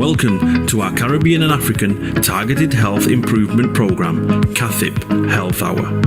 Welcome to our Caribbean and African Targeted Health Improvement Program, CATHIP Health Hour.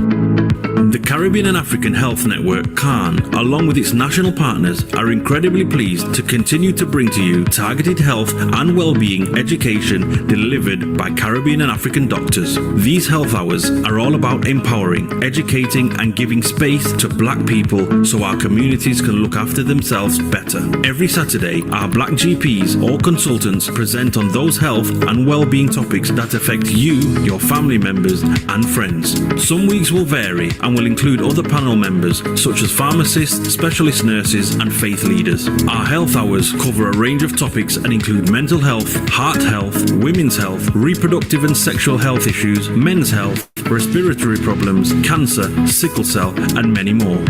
The Caribbean and African Health Network, CAHN, along with its national partners, are incredibly pleased to continue to bring to you targeted health and well-being education delivered by Caribbean and African doctors. These health hours are all about empowering, educating and giving space to Black people so our communities can look after themselves better. Every Saturday, our Black GPs or consultants present on those health and well-being topics that affect you, your family members and friends. Some weeks will vary and will include other panel members such as pharmacists, specialist nurses and faith leaders. Our health hours cover a range of topics and include mental health, heart health, women's health, reproductive and sexual health issues, men's health, respiratory problems, cancer, sickle cell and many more.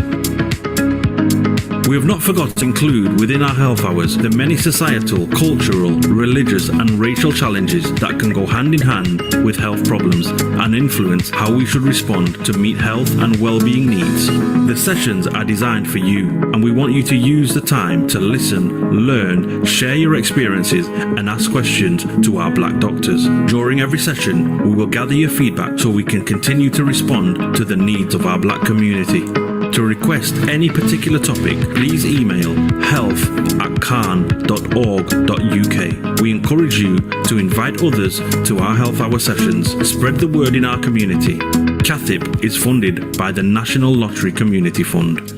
We have not forgotten to include within our health hours the many societal, cultural, religious and racial challenges that can go hand in hand with health problems and influence how we should respond to meet health and well-being needs. The sessions are designed for you and we want you to use the time to listen, learn, share your experiences and ask questions to our Black doctors. During every session, we will gather your feedback so we can continue to respond to the needs of our Black community. To request any particular topic, please email health@cahn.org.uk. We encourage you to invite others to our health hour sessions. Spread the word in our community. CATHIP is funded by the National Lottery Community Fund.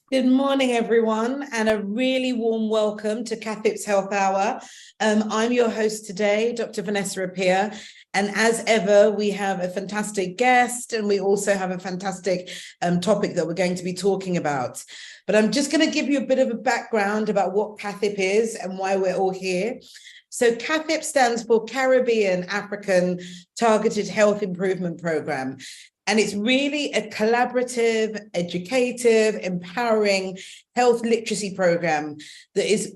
Good morning, everyone, and a really warm welcome to CATHIP's Health Hour. I'm your host today, Dr. Vanessa Appiah, and as ever, we have a fantastic guest, and we also have a fantastic topic that we're going to be talking about. But I'm just going to give you a bit of a background about what CATHIP is and why we're all here. So CATHIP stands for Caribbean African Targeted Health Improvement Program. And it's really a collaborative, educative, empowering health literacy program that is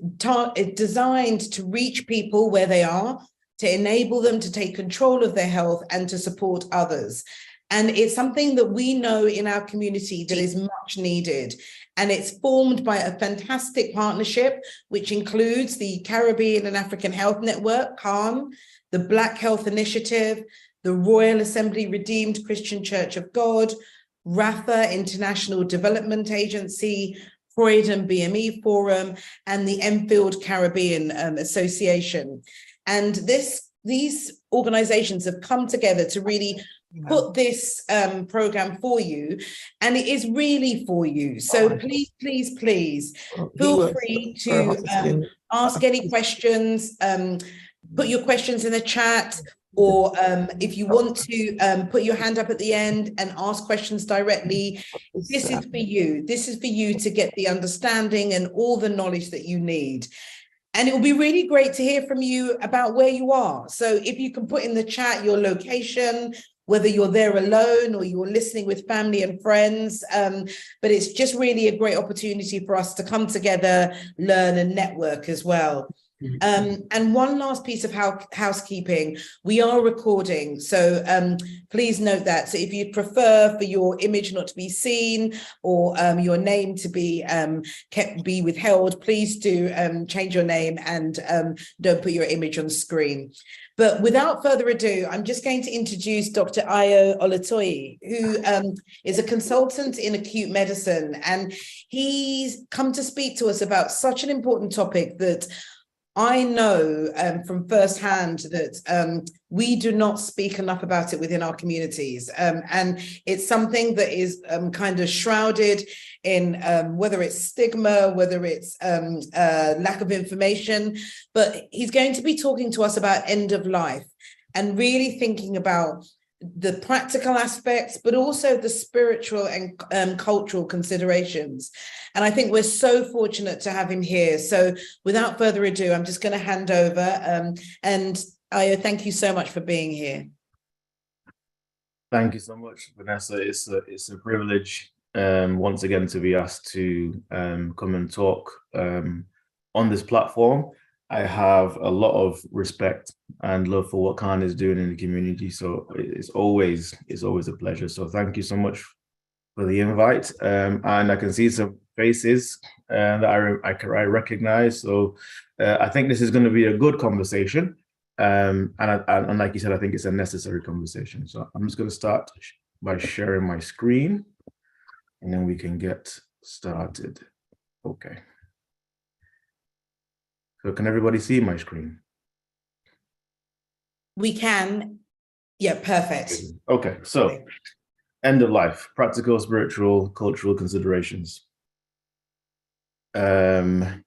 designed to reach people where they are, to enable them to take control of their health and to support others. And it's something that we know in our community that is much needed. And it's formed by a fantastic partnership, which includes the Caribbean and African Health Network, CAHN, the Black Health Initiative, the Royal Assembly Redeemed Christian Church of God, RAFA International Development Agency, Croydon BME Forum, and the Enfield Caribbean Association. And these organizations have come together to really put this program for you, and it is really for you. So please feel free to ask any questions, put your questions in the chat, or if you want to put your hand up at the end and ask questions directly. This is for you. This is for you to get the understanding and all the knowledge that you need. And it will be really great to hear from you about where you are. So if you can put in the chat your location, whether you're there alone or you're listening with family and friends, but it's just really a great opportunity for us to come together, learn and network as well. And one last piece of housekeeping, we are recording, so please note that. So if you'd prefer for your image not to be seen or your name to be withheld, please do change your name and don't put your image on screen. But without further ado, I'm just going to introduce Dr. Olatoye, who is a consultant in acute medicine, and he's come to speak to us about such an important topic that I know from firsthand that we do not speak enough about it within our communities. And it's something that is kind of shrouded in whether it's stigma, whether it's lack of information, but he's going to be talking to us about end of life and really thinking about the practical aspects, but also the spiritual and cultural considerations. And I think we're so fortunate to have him here. So without further ado, I'm just going to hand over. And Ayo, thank you so much for being here. Thank you so much, Vanessa. It's a privilege once again to be asked to come and talk on this platform. I have a lot of respect and love for what CAHN is doing in the community. So it's always a pleasure. So thank you so much for the invite. And I can see some faces that I recognize. So I think this is going to be a good conversation. And like you said, I think it's a necessary conversation. So I'm just going to start by sharing my screen, and then we can get started. Okay. So can everybody see my screen? We can. Yeah, perfect. Okay, so end of life, practical, spiritual, cultural considerations. I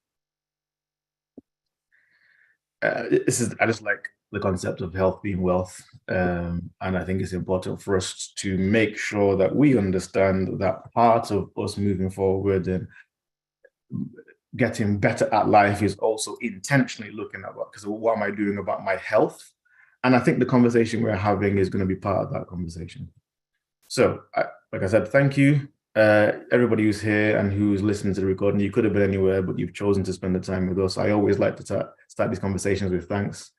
just like the concept of health being wealth. And I think it's important for us to make sure that we understand that part of us moving forward and getting better at life is also intentionally looking at what am I doing about my health? And I think the conversation we're having is going to be part of that conversation. So, like I said, thank you. Everybody who's here and who's listening to the recording. You could have been anywhere, but you've chosen to spend the time with us. I always like to start these conversations with thanks.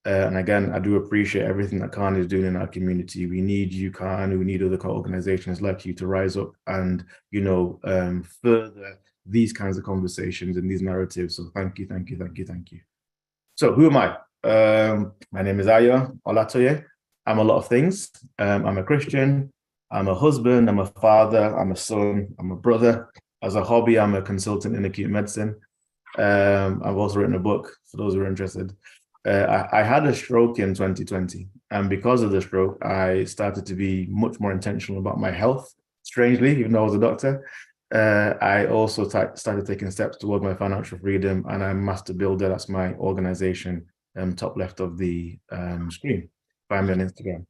And again, I do appreciate everything that CAHN is doing in our community. We need you, CAHN. We need other organizations like you to rise up and, further these kinds of conversations and these narratives. So thank you, thank you, thank you, thank you. So who am I? My name is Olatoye. I'm a lot of things. I'm a Christian. I'm a husband, I'm a father, I'm a son, I'm a brother. As a hobby, I'm a consultant in acute medicine. I've also written a book for those who are interested. I had a stroke in 2020, and because of the stroke, I started to be much more intentional about my health. Strangely, even though I was a doctor, I also started taking steps toward my financial freedom, and I'm Master Builder. That's my organization, top left of the screen. Find me on Instagram.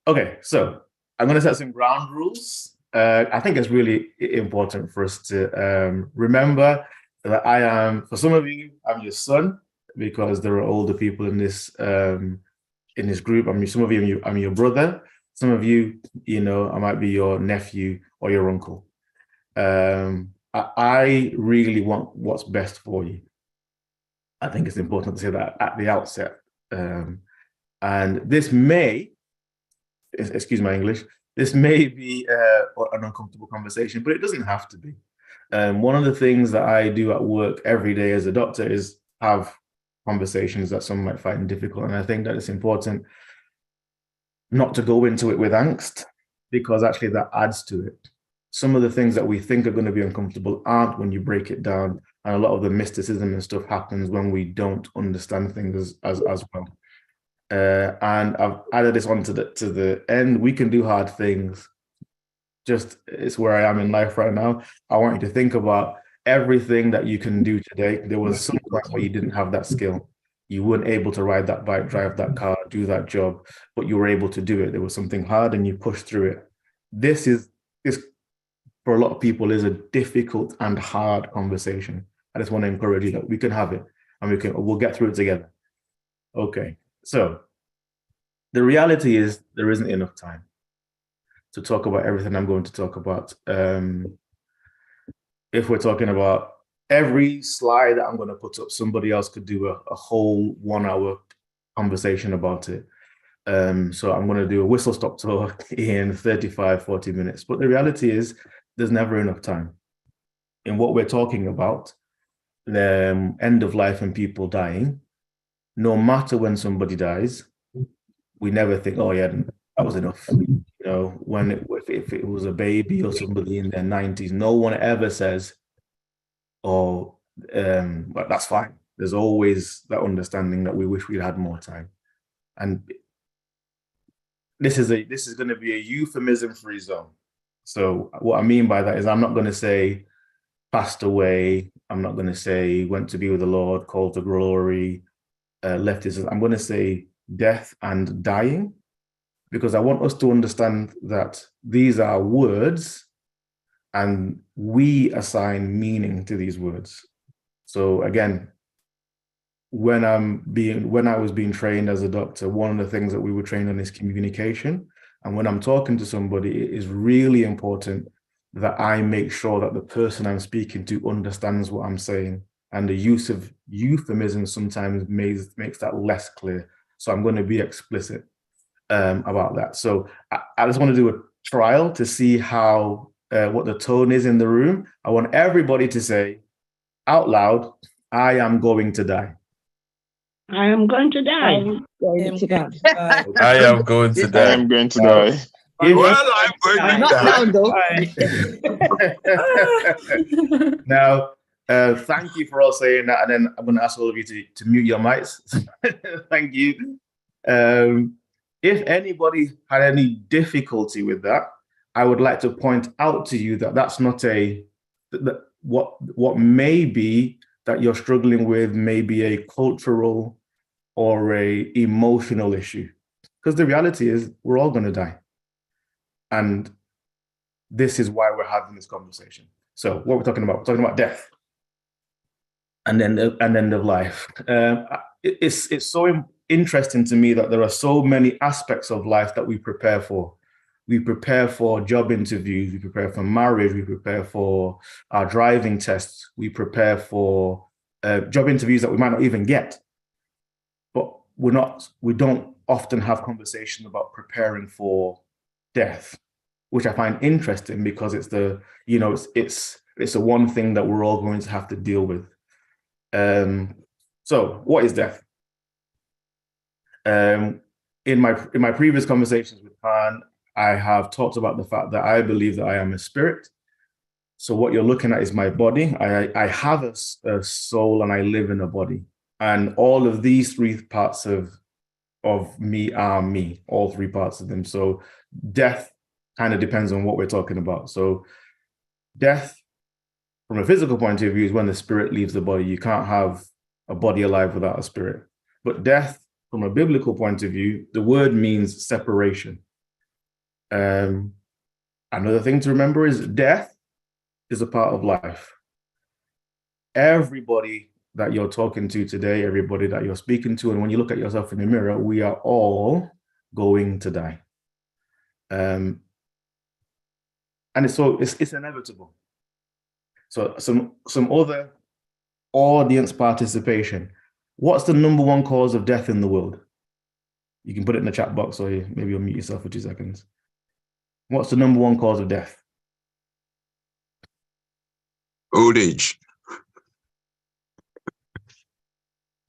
Okay, so I'm going to set some ground rules. I think it's really important for us to remember that I am, for some of you, I'm your son, because there are older people in this group. Some of you, I'm your brother. Some of you, I might be your nephew or your uncle. I really want what's best for you. I think it's important to say that at the outset. And this may, excuse my English, this may be an uncomfortable conversation, but it doesn't have to be. One of the things that I do at work every day as a doctor is have conversations that some might find difficult. And I think that it's important not to go into it with angst, because actually that adds to it. Some of the things that we think are going to be uncomfortable aren't when you break it down. And a lot of the mysticism and stuff happens when we don't understand things as well. And I've added this on to the end. We can do hard things. Just, it's where I am in life right now. I want you to think about everything that you can do today. There was some point where you didn't have that skill. You weren't able to ride that bike, drive that car, do that job, but you were able to do it. There was something hard and you pushed through it. This for a lot of people is a difficult and hard conversation. I just want to encourage you that we can have it and we'll get through it together. Okay, so the reality is there isn't enough time to talk about everything I'm going to talk about. If we're talking about every slide that I'm going to put up, somebody else could do a whole 1 hour conversation about it. So I'm going to do a whistle stop tour in 35, 40 minutes. But the reality is there's never enough time. In what we're talking about, the end of life and people dying, no matter when somebody dies, we never think, oh yeah, that was enough. If it was a baby or somebody in their 90s, no one ever says, oh, but that's fine. There's always that understanding that we wish we'd had more time. And this is going to be a euphemism-free zone. So what I mean by that is I'm not going to say passed away. I'm not going to say went to be with the Lord, called to glory, left his. I'm going to say death and dying, because I want us to understand that these are words and we assign meaning to these words. So again, when I was being trained as a doctor, one of the things that we were trained on is communication. And when I'm talking to somebody, it is really important that I make sure that the person I'm speaking to understands what I'm saying. And the use of euphemisms sometimes makes that less clear. So I'm going to be explicit about that. So I just want to do a trial to see how what the tone is in the room. I want everybody to say out loud, I am going to die. I am going to die. I'm going to die. I am going to I die. am going to die. Well, I'm going I'm to not die. loud though. Now, thank you for all saying that, and then I'm going to ask all of you to mute your mics. Thank you. If anybody had any difficulty with that, I would like to point out to you that that's not what may be that you're struggling with may be a cultural or a emotional issue, because the reality is we're all going to die, and this is why we're having this conversation. So what we're talking about? We're talking about death and then an end of life. It's so interesting to me that there are so many aspects of life that we prepare for. We prepare for job interviews, we prepare for marriage, we prepare for our driving tests, we prepare for job interviews that we might not even get. But we don't often have conversation about preparing for death, which I find interesting because it's the one thing that we're all going to have to deal with. So what is death? In my previous conversations with CAHN, I have talked about the fact that I believe that I am a spirit. So what you're looking at is my body. I have a soul and I live in a body. And all of these three parts of me are me, all three parts of them. So death kind of depends on what we're talking about. So death, from a physical point of view, is when the spirit leaves the body. You can't have a body alive without a spirit. But death, from a biblical point of view, the word means separation. Another thing to remember is death is a part of life. Everybody that you're talking to today, everybody that you're speaking to, and when you look at yourself in the mirror, we are all going to die. And it's inevitable. So some other audience participation. What's the number one cause of death in the world? You can put it in the chat box, or maybe you'll mute yourself for 2 seconds. What's the number one cause of death? Old age.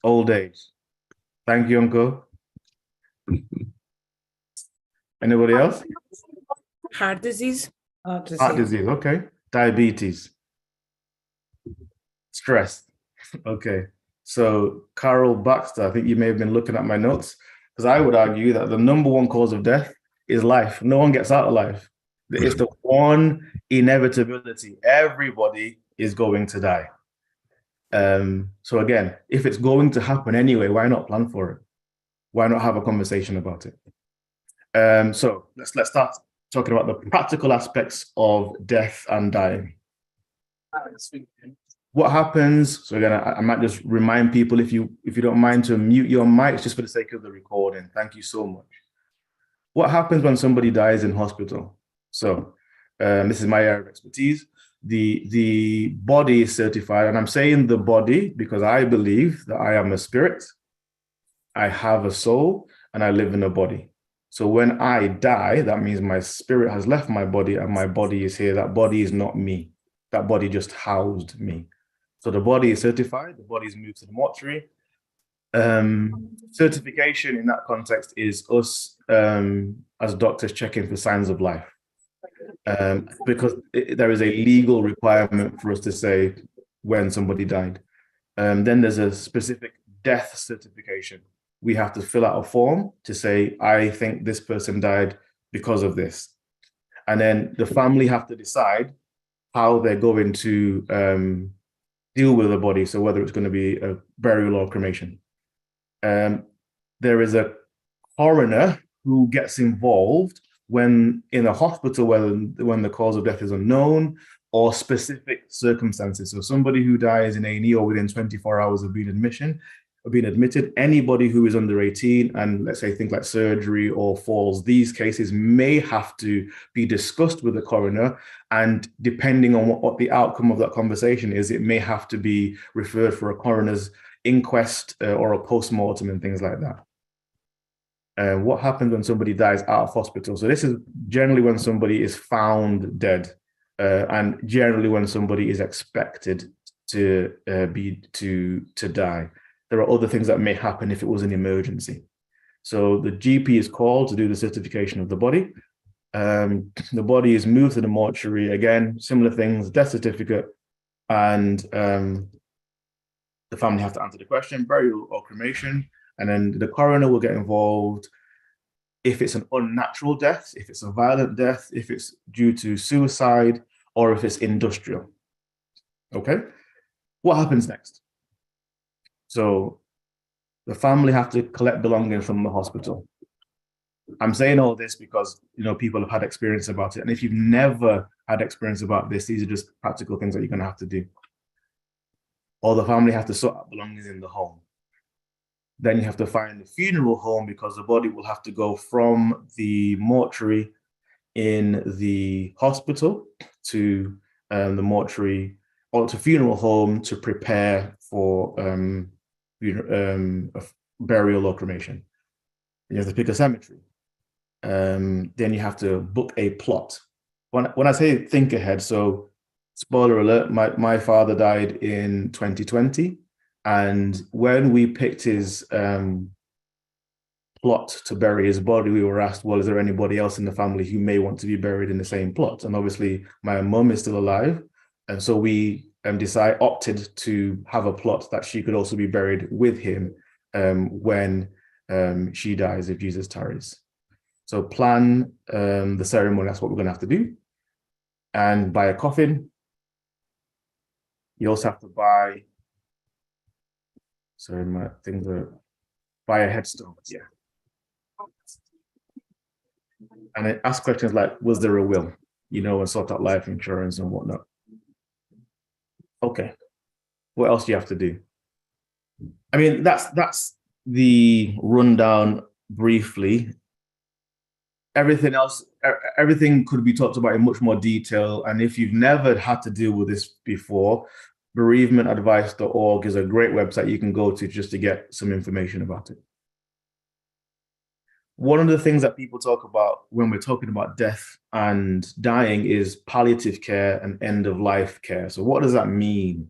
Old age. Thank you, Uncle. Anybody else? Heart disease. Heart disease, okay. Diabetes. Stress. Okay. So Carol Baxter, I think you may have been looking at my notes, because I would argue that the number one cause of death is life. No one gets out of life. It's the one inevitability. Everybody is going to die. So again, if it's going to happen anyway, why not plan for it? Why not have a conversation about it? So let's start talking about the practical aspects of death and dying. What happens? So again, I might just remind people, if you don't mind, to mute your mics just for the sake of the recording. Thank you so much. What happens when somebody dies in hospital? So this is my area of expertise. The body is certified, and I'm saying the body because I believe that I am a spirit, I have a soul, and I live in a body. So when I die, that means my spirit has left my body and my body is here. That body is not me. That body just housed me. So the body is certified, the body is moved to the mortuary. Certification in that context is us as doctors checking for signs of life. Because there is a legal requirement for us to say when somebody died. Then there's a specific death certification. We have to fill out a form to say, I think this person died because of this. And then the family have to decide how they're going to deal with the body. So whether it's going to be a burial or cremation. There is a coroner who gets involved when in a hospital when the cause of death is unknown or specific circumstances. So somebody who dies in A&E or within 24 hours of being admitted, anybody who is under 18 and let's say things like surgery or falls, these cases may have to be discussed with the coroner, and depending on what the outcome of that conversation is, it may have to be referred for a coroner's inquest or a post-mortem and things like that. What happens when somebody dies out of hospital? So this is generally when somebody is found dead. and generally when somebody is expected to die. There are other things that may happen if it was an emergency. So the GP is called to do the certification of the body. The body is moved to the mortuary, again, similar things, death certificate, and the family have to answer the question, burial or cremation, and then the coroner will get involved if it's an unnatural death, if it's a violent death, if it's due to suicide, or if it's industrial. Okay, what happens next? So the family have to collect belongings from the hospital. I'm saying all this because, you know, people have had experience about it. And if you've never had experience about this, these are just practical things that you're going to have to do. Or the family have to sort out belongings in the home. Then you have to find the funeral home because the body will have to go from the mortuary in the hospital to the mortuary or to funeral home to prepare for a burial or cremation. You have to pick a cemetery. Then you have to book a plot. When I say think ahead, so spoiler alert, my father died in 2020. And when we picked his plot to bury his body, we were asked, well, is there anybody else in the family who may want to be buried in the same plot? And obviously my mum is still alive. And so we opted to have a plot that she could also be buried with him when she dies, if Jesus tarries. So plan the ceremony, that's what we're gonna have to do. And buy a coffin. You also have to buy, sorry, my things are, buy a headstone, yeah. And then ask questions like, was there a will? You know, and sort out life insurance and whatnot. Okay, what else do you have to do? I mean, that's the rundown briefly. Everything else, everything could be talked about in much more detail. And if you've never had to deal with this before, bereavementadvice.org is a great website you can go to just to get some information about it. One of the things that people talk about when we're talking about death and dying is palliative care and end-of-life care. So what does that mean?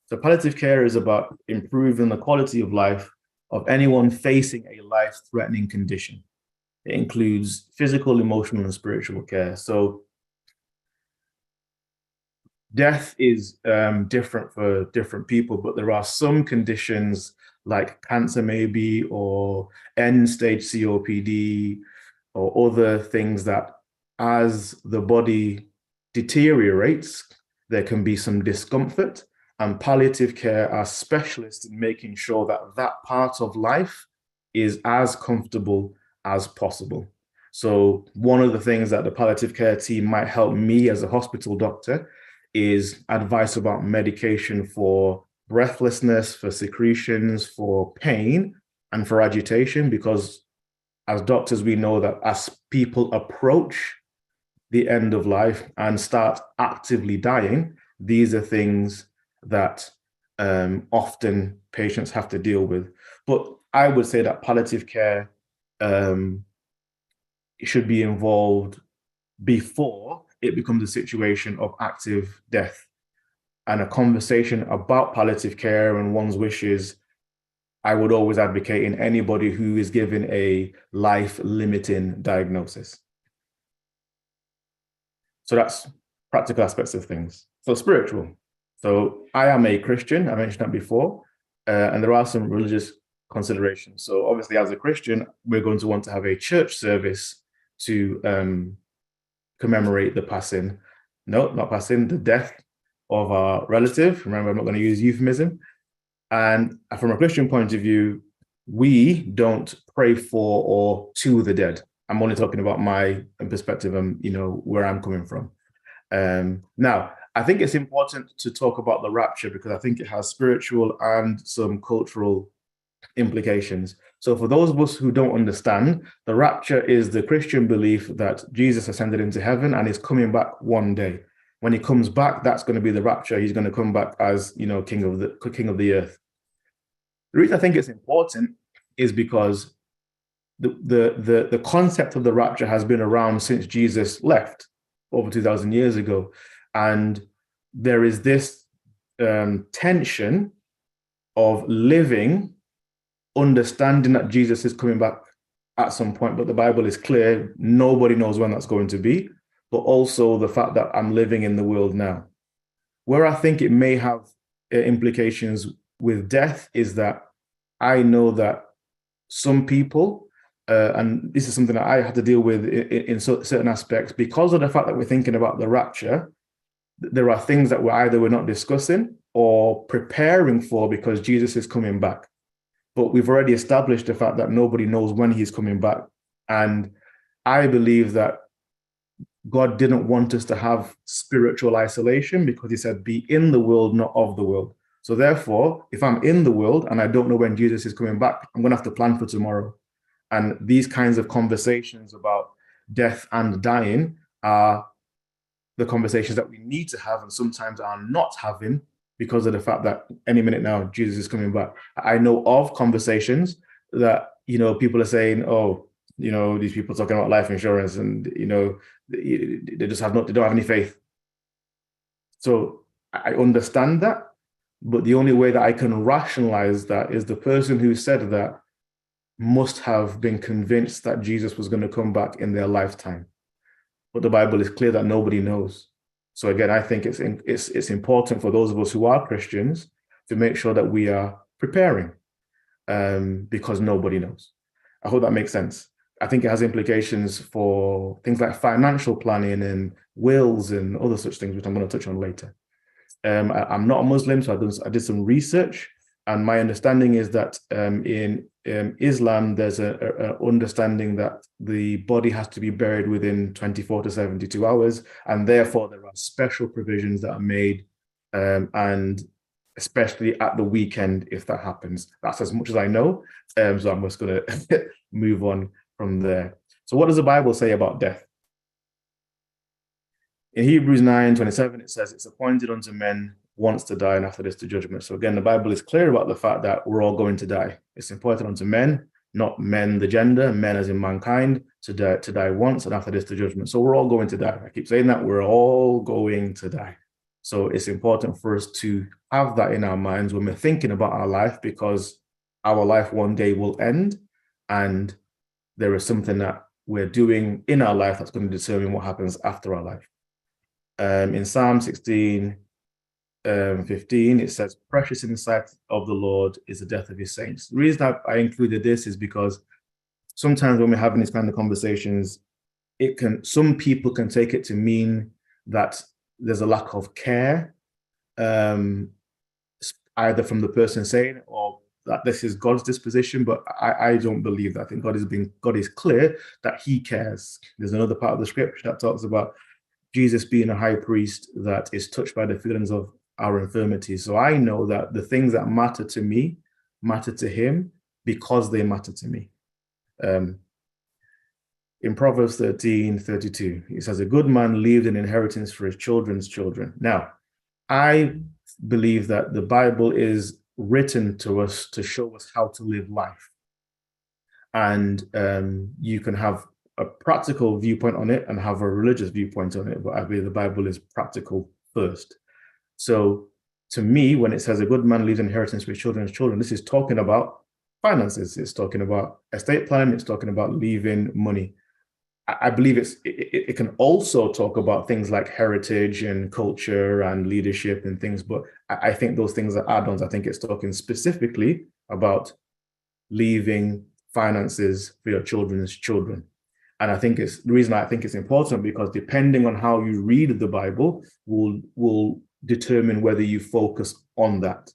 So palliative care is about improving the quality of life of anyone facing a life-threatening condition. It includes physical, emotional, and spiritual care. So death is different for different people, but there are some conditions like cancer maybe, or end-stage COPD, or other things that as the body deteriorates, there can be some discomfort, and palliative care are specialists in making sure that that part of life is as comfortable as possible. So one of the things that the palliative care team might help me as a hospital doctor is advice about medication for breathlessness, for secretions, for pain, and for agitation, because as doctors, we know that as people approach the end of life and start actively dying, these are things that often patients have to deal with. But I would say that palliative care should be involved before it becomes a situation of active death. And a conversation about palliative care and one's wishes, I would always advocate in anybody who is given a life-limiting diagnosis. So that's practical aspects of things. So spiritual. So I am a Christian, I mentioned that before, and there are some religious considerations. So obviously as a Christian, we're going to want to have a church service to commemorate the passing, no, not passing, the death of our relative. Remember, I'm not going to use euphemism. And from a Christian point of view, we don't pray for or to the dead. I'm only talking about my perspective and, you know, where I'm coming from. Now, I think it's important to talk about the rapture because I think it has spiritual and some cultural implications. So for those of us who don't understand, the rapture is the Christian belief that Jesus ascended into heaven and is coming back one day. When he comes back, that's going to be the rapture. He's going to come back as, you know, king of the earth. The reason I think it's important is because the concept of the rapture has been around since Jesus left over 2,000 years ago. And there is this tension of living, understanding that Jesus is coming back at some point, but the Bible is clear, nobody knows when that's going to be, but also the fact that I'm living in the world now. Where I think it may have implications with death is that I know that some people, and this is something that I had to deal with in certain aspects, because of the fact that we're thinking about the rapture, there are things that we're not discussing or preparing for because Jesus is coming back. But we've already established the fact that nobody knows when he's coming back. And I believe that God didn't want us to have spiritual isolation because he said, be in the world, not of the world. So therefore, if I'm in the world and I don't know when Jesus is coming back, I'm going to have to plan for tomorrow. And these kinds of conversations about death and dying are the conversations that we need to have and sometimes are not having because of the fact that any minute now, Jesus is coming back. I know of conversations that, people are saying, oh, these people talking about life insurance and, they just they don't have any faith. So I understand that, but the only way that I can rationalize that is the person who said that must have been convinced that Jesus was going to come back in their lifetime. But the Bible is clear that nobody knows. So again, I think it's important for those of us who are Christians to make sure that we are preparing because nobody knows. I hope that makes sense. I think it has implications for things like financial planning and wills and other such things, which I'm going to touch on later. I'm not a Muslim, so I did some research, and my understanding is that in Islam, there's an understanding that the body has to be buried within 24 to 72 hours, and therefore there are special provisions that are made, and especially at the weekend, if that happens. That's as much as I know, so I'm just going to move on from there. So what does the Bible say about death? In Hebrews 9:27, it says, it's appointed unto men once to die, and after this to judgment. So again, the Bible is clear about the fact that we're all going to die. It's appointed unto men, not men the gender, men as in mankind, to die once, and after this to judgment. So we're all going to die. I keep saying that, we're all going to die. So it's important for us to have that in our minds when we're thinking about our life, because our life one day will end, and there is something that we're doing in our life that's going to determine what happens after our life. In Psalm 16:15, it says, precious in the sight of the Lord is the death of his saints. The reason I included this is because sometimes when we're having these kind of conversations, some people can take it to mean that there's a lack of care, either from the person saying it or that this is God's disposition, but I don't believe that. I think God is clear that he cares. There's another part of the scripture that talks about Jesus being a high priest that is touched by the feelings of our infirmities. So I know that the things that matter to me matter to him because they matter to me. In Proverbs 13:32, it says, a good man leaves an inheritance for his children's children. Now, I believe that the Bible is written to us to show us how to live life. And you can have a practical viewpoint on it and have a religious viewpoint on it, but I believe the Bible is practical first. So to me, when it says a good man leaves inheritance for his children's children, this is talking about finances. It's talking about estate planning. It's talking about leaving money. I believe it can also talk about things like heritage and culture and leadership and things, but I think those things are add-ons. I think it's talking specifically about leaving finances for your children's children. And I think the reason I think it's important, because depending on how you read the Bible will determine whether you focus on that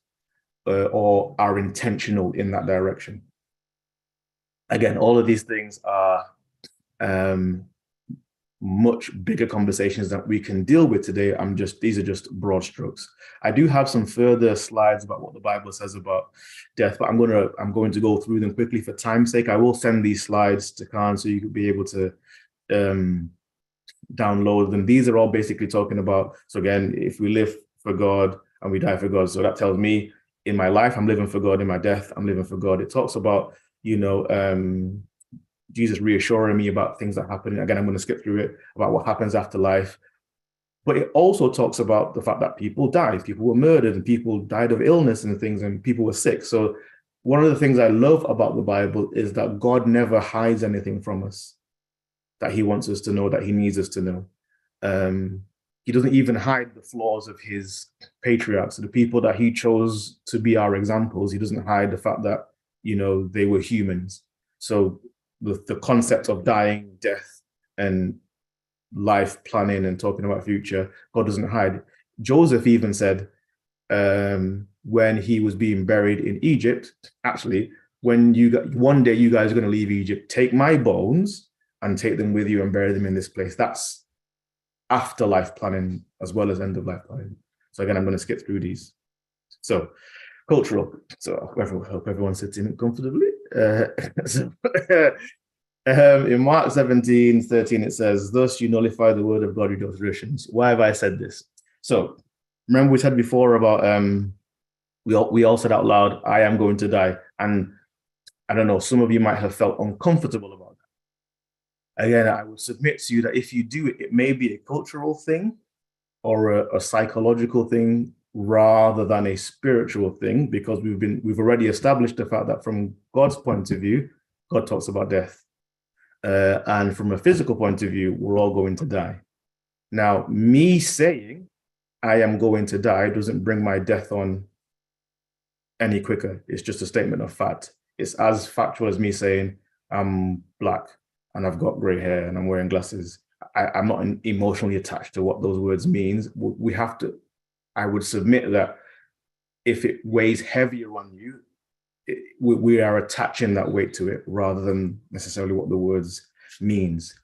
or are intentional in that direction. Again, all of these things are much bigger conversations that we can deal with today. These are just broad strokes. I do have some further slides about what the Bible says about death, but I'm going to go through them quickly for time's sake. I will send these slides to CAHN so you could be able to download them. These are all basically talking about, so again, if we live for God and we die for God, so that tells me in my life, I'm living for God. In my death, I'm living for God. It talks about, Jesus reassuring me about things that happen. Again, I'm going to skip through it, about what happens after life. But it also talks about the fact that people died, people were murdered, and people died of illness and things, and people were sick. So one of the things I love about the Bible is that God never hides anything from us that he wants us to know, that he needs us to know. He doesn't even hide the flaws of his patriarchs, the people that he chose to be our examples. He doesn't hide the fact that, you know, they were humans. So the concept of dying, death, and life planning and talking about future, God doesn't hide. Joseph even said, when he was being buried in Egypt, actually, when one day you guys are going to leave Egypt, take my bones and take them with you and bury them in this place. That's afterlife planning as well as end of life planning. So again, I'm going to skip through these. So cultural. So I hope everyone's sitting comfortably. In Mark 17:13, it says, "Thus you nullify the word of God with your traditions." Why have I said this? So remember we said before about we all said out loud, "I am going to die," and I don't know, some of you might have felt uncomfortable about that. Again, I would submit to you that if you do it, it may be a cultural thing or a psychological thing rather than a spiritual thing, because we've already established the fact that from God's point of view, God talks about death. And from a physical point of view, we're all going to die. Now, me saying I am going to die doesn't bring my death on any quicker. It's just a statement of fact. It's as factual as me saying I'm black and I've got gray hair and I'm wearing glasses. I'm not emotionally attached to what those words means. We have to, I would submit that if it weighs heavier on you, we are attaching that weight to it rather than necessarily what the words means.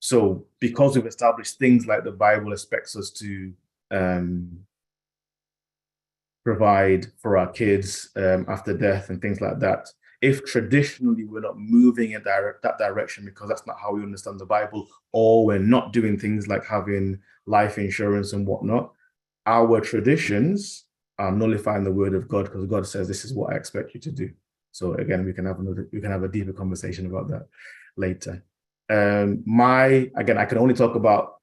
So because we've established things like the Bible expects us to provide for our kids after death and things like that, if traditionally we're not moving in that direction because that's not how we understand the Bible, or we're not doing things like having life insurance and whatnot, our traditions are nullifying the word of God, because God says, "This is what I expect you to do." So again, we can have a deeper conversation about that later. Again, I can only talk about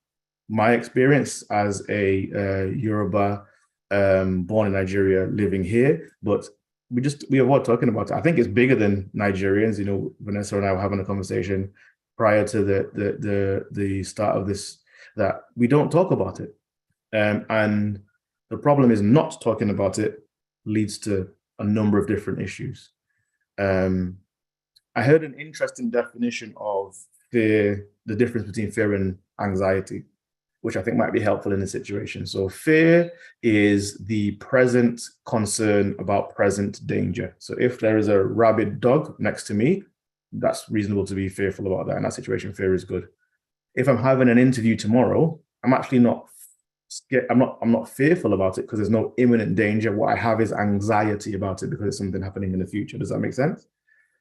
my experience as a Yoruba born in Nigeria, living here, but we avoid talking about it. I think it's bigger than Nigerians. You know, Vanessa and I were having a conversation prior to the start of this, that we don't talk about it. And the problem is not talking about it leads to a number of different issues. I heard an interesting definition of fear, the difference between fear and anxiety, which I think might be helpful in this situation. So fear is the present concern about present danger. So if there is a rabid dog next to me, that's reasonable to be fearful about that. In that situation, fear is good. If I'm having an interview tomorrow, I'm actually not scared. I'm not fearful about it because there's no imminent danger. What I have is anxiety about it because it's something happening in the future. Does that make sense?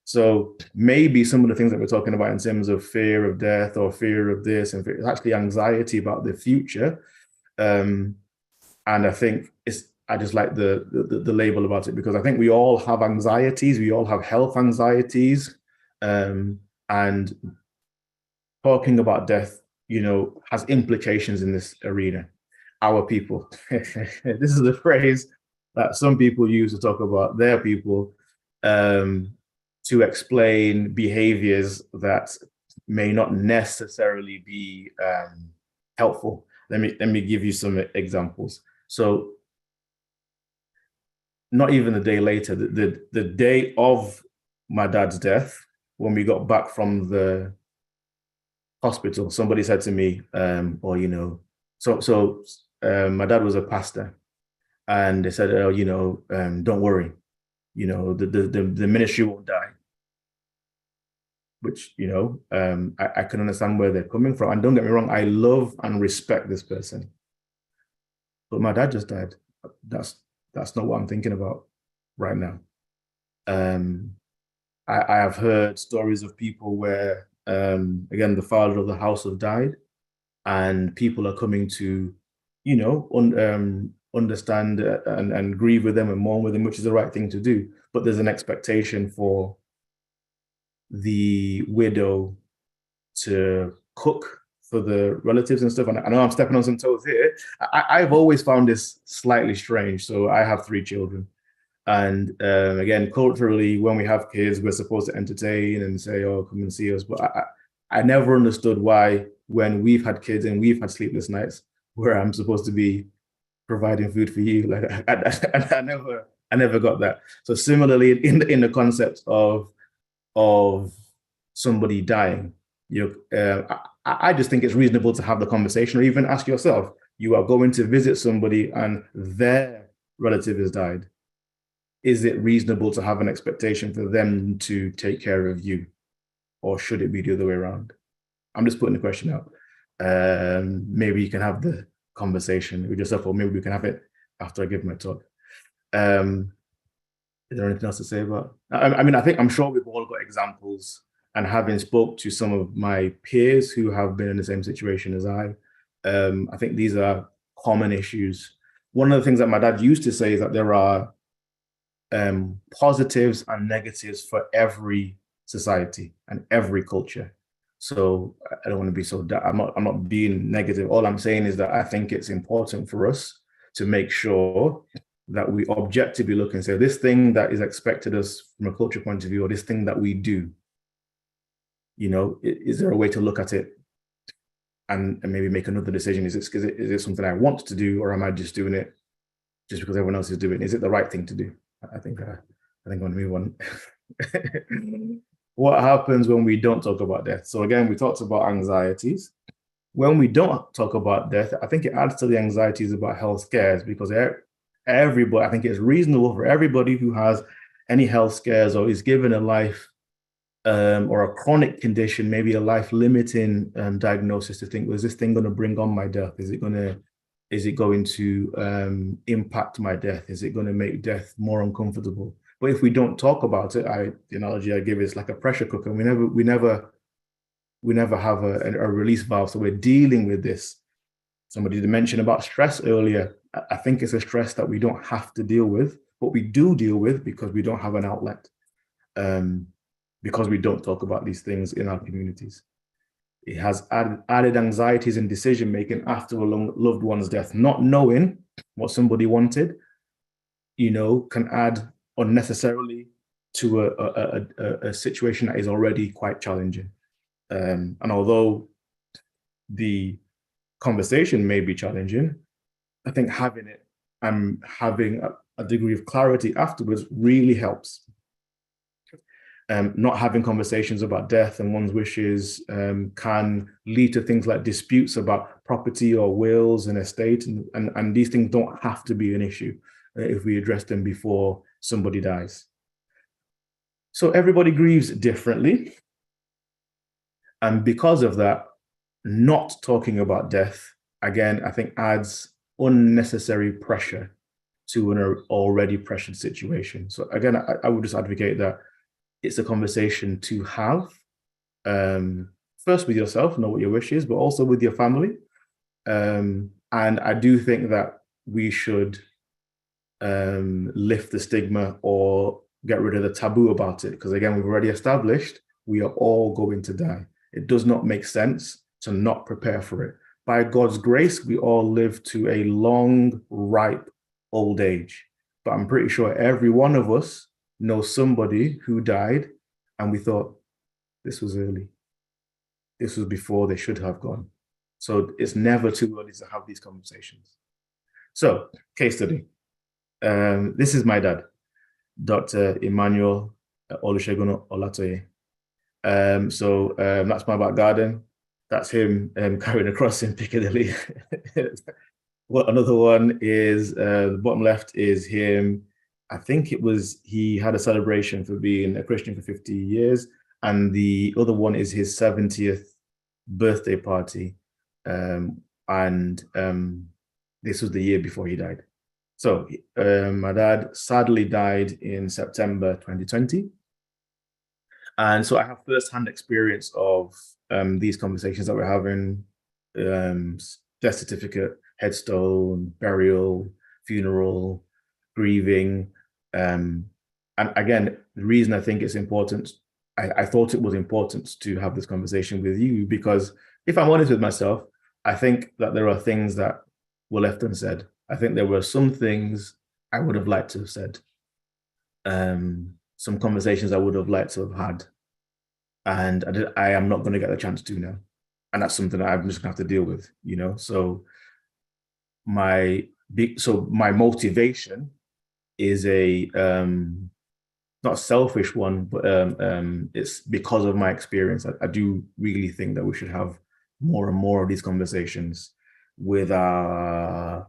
So maybe some of the things that we're talking about in terms of fear of death or fear of this and fear, it's actually anxiety about the future. And I think I just like the label about it, because I think we all have anxieties. We all have health anxieties. And talking about death, you know, has implications in this arena. Our people. This is the phrase that some people use to talk about their people, to explain behaviors that may not necessarily be helpful. Let me give you some examples. So not even a day later, the day of my dad's death, when we got back from the hospital, somebody said to me, my dad was a pastor, and they said, "Oh, you know, don't worry, you know, the ministry won't die." Which, you know, I can understand where they're coming from. And don't get me wrong, I love and respect this person. But my dad just died. That's not what I'm thinking about right now. I have heard stories of people where, again, the father of the house have died, and people are coming to, you know, understand and grieve with them and mourn with them, which is the right thing to do. But there's an expectation for the widow to cook for the relatives and stuff. And I know I'm stepping on some toes here. I've always found this slightly strange. So I have 3 children. And again, culturally, when we have kids, we're supposed to entertain and say, oh, come and see us. But I never understood why, when we've had kids and we've had sleepless nights, where I'm supposed to be providing food for you. Like I never got that. So similarly, in the concept of somebody dying, I just think it's reasonable to have the conversation, or even ask yourself, you are going to visit somebody and their relative has died. Is it reasonable to have an expectation for them to take care of you? Or should it be the other way around? I'm just putting the question out. Maybe you can have the conversation with yourself, or maybe we can have it after I give my talk. Is there anything else to say about? I mean, I'm sure we've all got examples, and having spoke to some of my peers who have been in the same situation as I think these are common issues. One of the things that my dad used to say is that there are positives and negatives for every society and every culture. So I don't want to be so, I'm not being negative. All I'm saying is that I think it's important for us to make sure that we objectively look and say, this thing that is expected us from a culture point of view, or this thing that we do, is there a way to look at it and maybe make another decision? Is it something I want to do, or am I just doing it just because everyone else is doing it? Is it the right thing to do? I think I'm going to move on. What happens when we don't talk about death? So again, we talked about anxieties. When we don't talk about death, I think it adds to the anxieties about health scares, because everybody, I think it's reasonable for everybody who has any health scares or is given a life or a chronic condition, maybe a life-limiting diagnosis, to think, was this thing going to bring on my death? Is it going to impact my death? Is it going to make death more uncomfortable? But if we don't talk about it, the analogy I give is like a pressure cooker. We never have a release valve. So we're dealing with this. Somebody did mention about stress earlier. I think it's a stress that we don't have to deal with, but we do deal with because we don't have an outlet, because we don't talk about these things in our communities. It has added anxieties in decision-making after a loved one's death. Not knowing what somebody wanted, can add unnecessarily to a situation that is already quite challenging. And although the conversation may be challenging, I think having it and having a degree of clarity afterwards really helps. Not having conversations about death and one's wishes can lead to things like disputes about property or wills and estate, and these things don't have to be an issue if we address them before somebody dies. So everybody grieves differently, and because of that, not talking about death, again, I think adds unnecessary pressure to an already pressured situation. So again, I would just advocate that it's a conversation to have, first with yourself, know what your wish is, but also with your family. And I do think that we should lift the stigma or get rid of the taboo about it. Because again, we've already established we are all going to die. It does not make sense to not prepare for it. By God's grace, we all live to a long, ripe old age. But I'm pretty sure every one of us knows somebody who died and we thought, this was early. This was before they should have gone. So it's never too early to have these conversations. So, case study. This is my dad, Dr. Emmanuel Olusegun Olatoye. That's my back garden. That's him carrying a cross in Piccadilly. Well, another one is, the bottom left is him. I think he had a celebration for being a Christian for 50 years. And the other one is his 70th birthday party. This was the year before he died. So my dad sadly died in September 2020. And so I have firsthand experience of these conversations that we're having, death certificate, headstone, burial, funeral, grieving. And again, the reason I think it's important, I thought it was important to have this conversation with you, because if I'm honest with myself, I think that there are things that were left unsaid. I think there were some things I would have liked to have said. Some conversations I would have liked to have had. And I am not going to get the chance to now. And that's something that I'm just going to have to deal with, you know? So my motivation is a, not a selfish one, but it's because of my experience. I do really think that we should have more and more of these conversations with our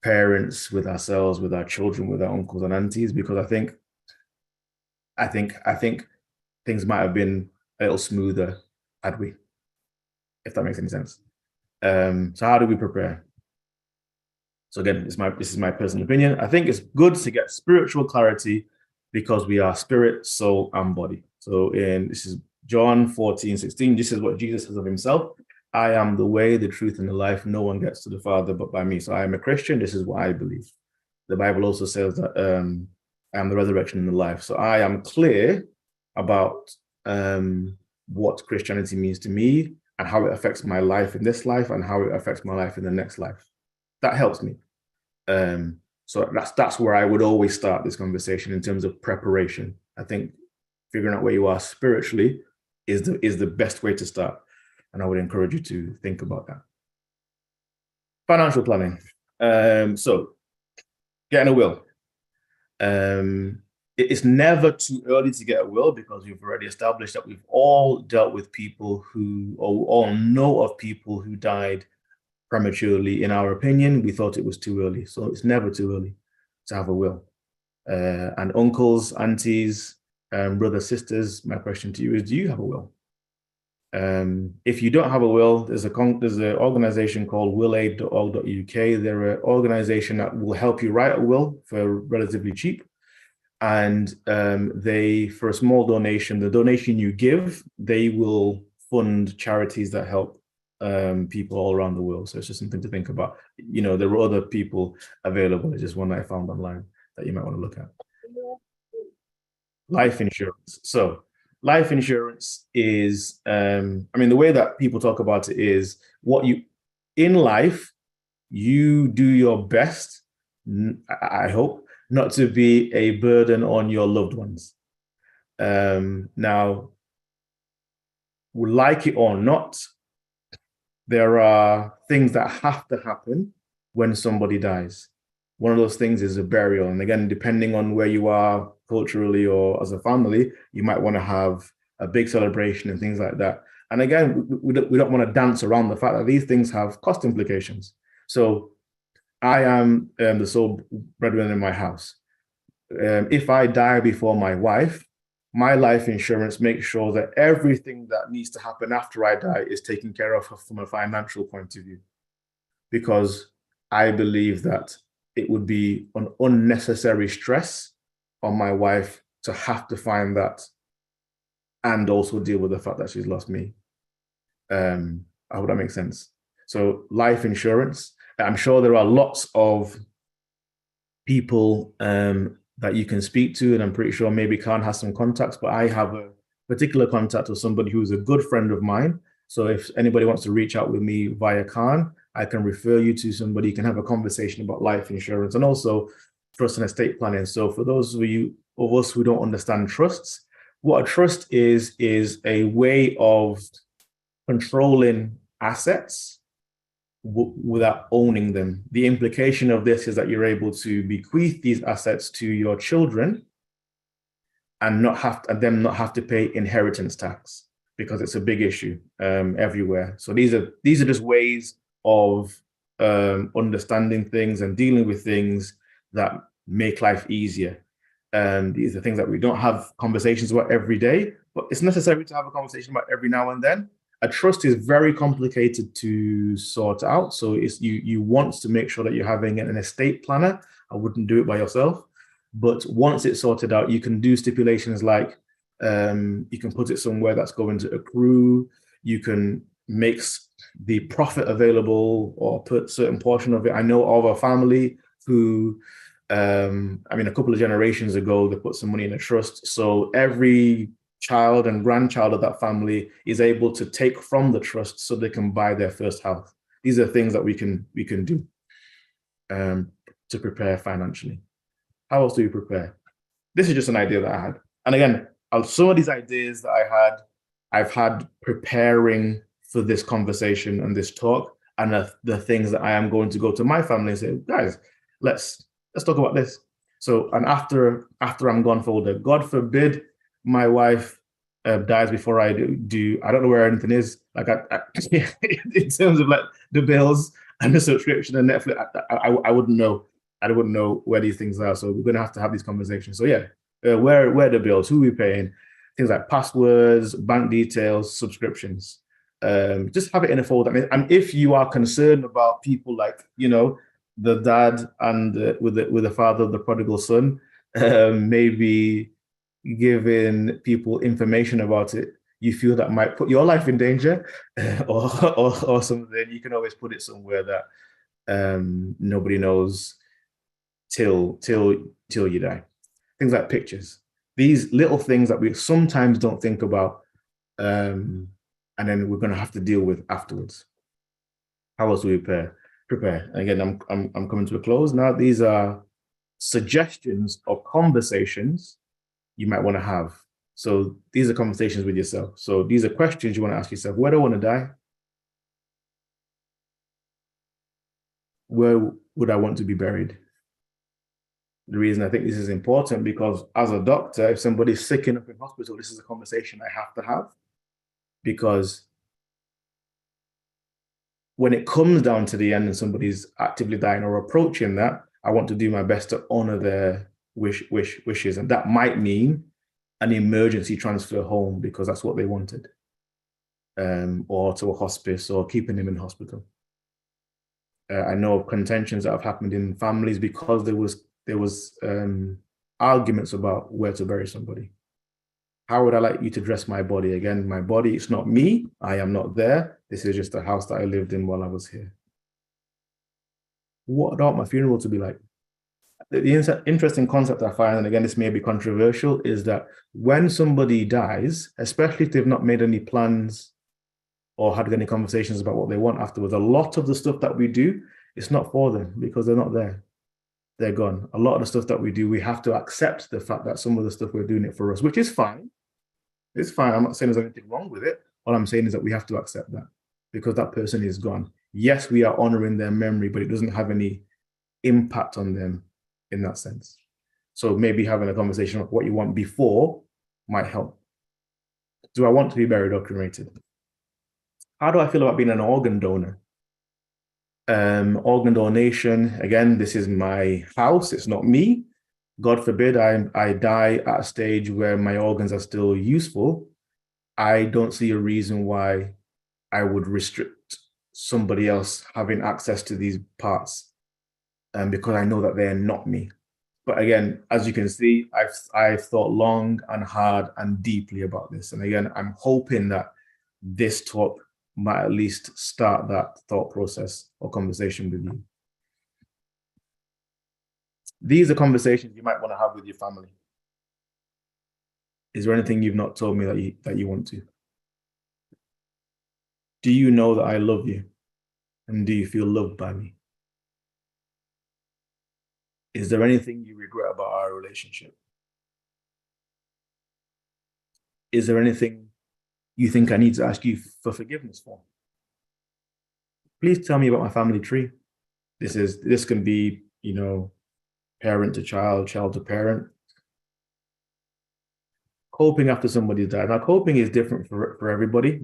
parents, with ourselves, with our children, with our uncles and aunties, because I think things might have been a little smoother had we, if that makes any sense. So how do we prepare? So again, this is my personal opinion. I think it's good to get spiritual clarity because we are spirit, soul, and body. So this is John 14:16. This is what Jesus says of himself. I am the way, the truth, and the life. No one gets to the Father but by me. So I am a Christian. This is what I believe. The Bible also says that I am the resurrection and the life. So I am clear about what Christianity means to me and how it affects my life in this life and how it affects my life in the next life. That helps me. So that's where I would always start this conversation in terms of preparation. I think figuring out where you are spiritually is the best way to start. And I would encourage you to think about that. Financial planning. So getting a will. It's never too early to get a will because we've already established that we've all dealt with people or all know of people who died prematurely. In our opinion, we thought it was too early. So it's never too early to have a will. And uncles, aunties, brothers, sisters, my question to you is, do you have a will? If you don't have a will, there's an organization called willaid.org.uk. They're an organization that will help you write a will for relatively cheap. And for a small donation, the donation you give, they will fund charities that help people all around the world. So it's just something to think about. You know, there are other people available. It's just one that I found online that you might want to look at. Life insurance. So life insurance is, the way that people talk about it is in life, you do your best, I hope, not to be a burden on your loved ones. Now, like it or not, there are things that have to happen when somebody dies. One of those things is a burial. And again, depending on where you are culturally or as a family, you might want to have a big celebration and things like that. And again, we don't want to dance around the fact that these things have cost implications. So I am the sole breadwinner in my house. If I die before my wife, my life insurance makes sure that everything that needs to happen after I die is taken care of from a financial point of view. Because I believe that it would be an unnecessary stress on my wife to have to find that and also deal with the fact that she's lost me. I hope that makes sense. So life insurance, I'm sure there are lots of people that you can speak to, and I'm pretty sure maybe CAHN has some contacts, but I have a particular contact with somebody who's a good friend of mine. So if anybody wants to reach out with me via CAHN, I can refer you to somebody. You can have a conversation about life insurance and also trust and estate planning. So for those of us who don't understand trusts, what a trust is a way of controlling assets without owning them. The implication of this is that you're able to bequeath these assets to your children and not have to pay inheritance tax, because it's a big issue everywhere. So these are just ways of understanding things and dealing with things that make life easier. These are things that we don't have conversations about every day, but it's necessary to have a conversation about every now and then. A trust is very complicated to sort out. So you want to make sure that you're having an estate planner. I wouldn't do it by yourself. But once it's sorted out, you can do stipulations like you can put it somewhere that's going to accrue. You can make the profit available or put certain portion of it. I know of a family who, a couple of generations ago, they put some money in a trust. So every child and grandchild of that family is able to take from the trust so they can buy their first house. These are things that we can do to prepare financially. How else do we prepare? This is just an idea that I had. And again, some of these ideas that I've had preparing for this conversation and this talk, and the things that I am going to go to my family and say, guys, let's talk about this. So, and after I'm gone for all that, God forbid my wife dies before I do. I don't know where anything is. Like in terms of like the bills and the subscription and Netflix, I wouldn't know. I wouldn't know where these things are. So we're gonna have these conversations. So yeah, where are the bills? Who are we paying? Things like passwords, bank details, subscriptions. Just have it in a folder. And if you are concerned about people like, you know, the dad and with the father of the prodigal son, maybe giving people information about it, you feel that might put your life in danger, or something, you can always put it somewhere that nobody knows till you die. Things like pictures. These little things that we sometimes don't think about, and then we're going to have to deal with afterwards. How else do we prepare? And again, I'm coming to a close now. These are suggestions of conversations you might want to have. So these are conversations with yourself. So these are questions you want to ask yourself. Where do I want to die? Where would I want to be buried? The reason I think this is important, because as a doctor, if somebody's sick enough in hospital, this is a conversation I have to have. Because when it comes down to the end and somebody's actively dying or approaching that, I want to do my best to honor their wishes. And that might mean an emergency transfer home because that's what they wanted, or to a hospice, or keeping them in hospital. I know of contentions that have happened in families because there was arguments about where to bury somebody. How would I like you to dress my body? Again, my body, it's not me. I am not there. This is just a house that I lived in while I was here. What about my funeral to be like? The interesting concept I find, and again, this may be controversial, is that when somebody dies, especially if they've not made any plans or had any conversations about what they want afterwards, a lot of the stuff that we do, it's not for them because they're not there. They're gone. A lot of the stuff that we do, we have to accept the fact that some of the stuff we're doing it for us, which is fine. It's fine. I'm not saying there's anything wrong with it. All I'm saying is that we have to accept that because that person is gone. Yes, we are honoring their memory, but it doesn't have any impact on them in that sense. So maybe having a conversation of what you want before might help. Do I want to be buried or cremated? How do I feel about being an organ donor? Organ donation, again, this is my house, it's not me. God forbid I die at a stage where my organs are still useful. I don't see a reason why I would restrict somebody else having access to these parts, because I know that they're not me. But again, as you can see, I've thought long and hard and deeply about this. And again, I'm hoping that this talk might at least start that thought process or conversation with you. These are conversations you might want to have with your family. Is there anything you've not told me that you want to? Do you know that I love you? And do you feel loved by me? Is there anything you regret about our relationship? Is there anything you think I need to ask you for forgiveness for? Please tell me about my family tree. This can be, you know, parent to child, child to parent. Coping after somebody's died. Now, coping is different for everybody.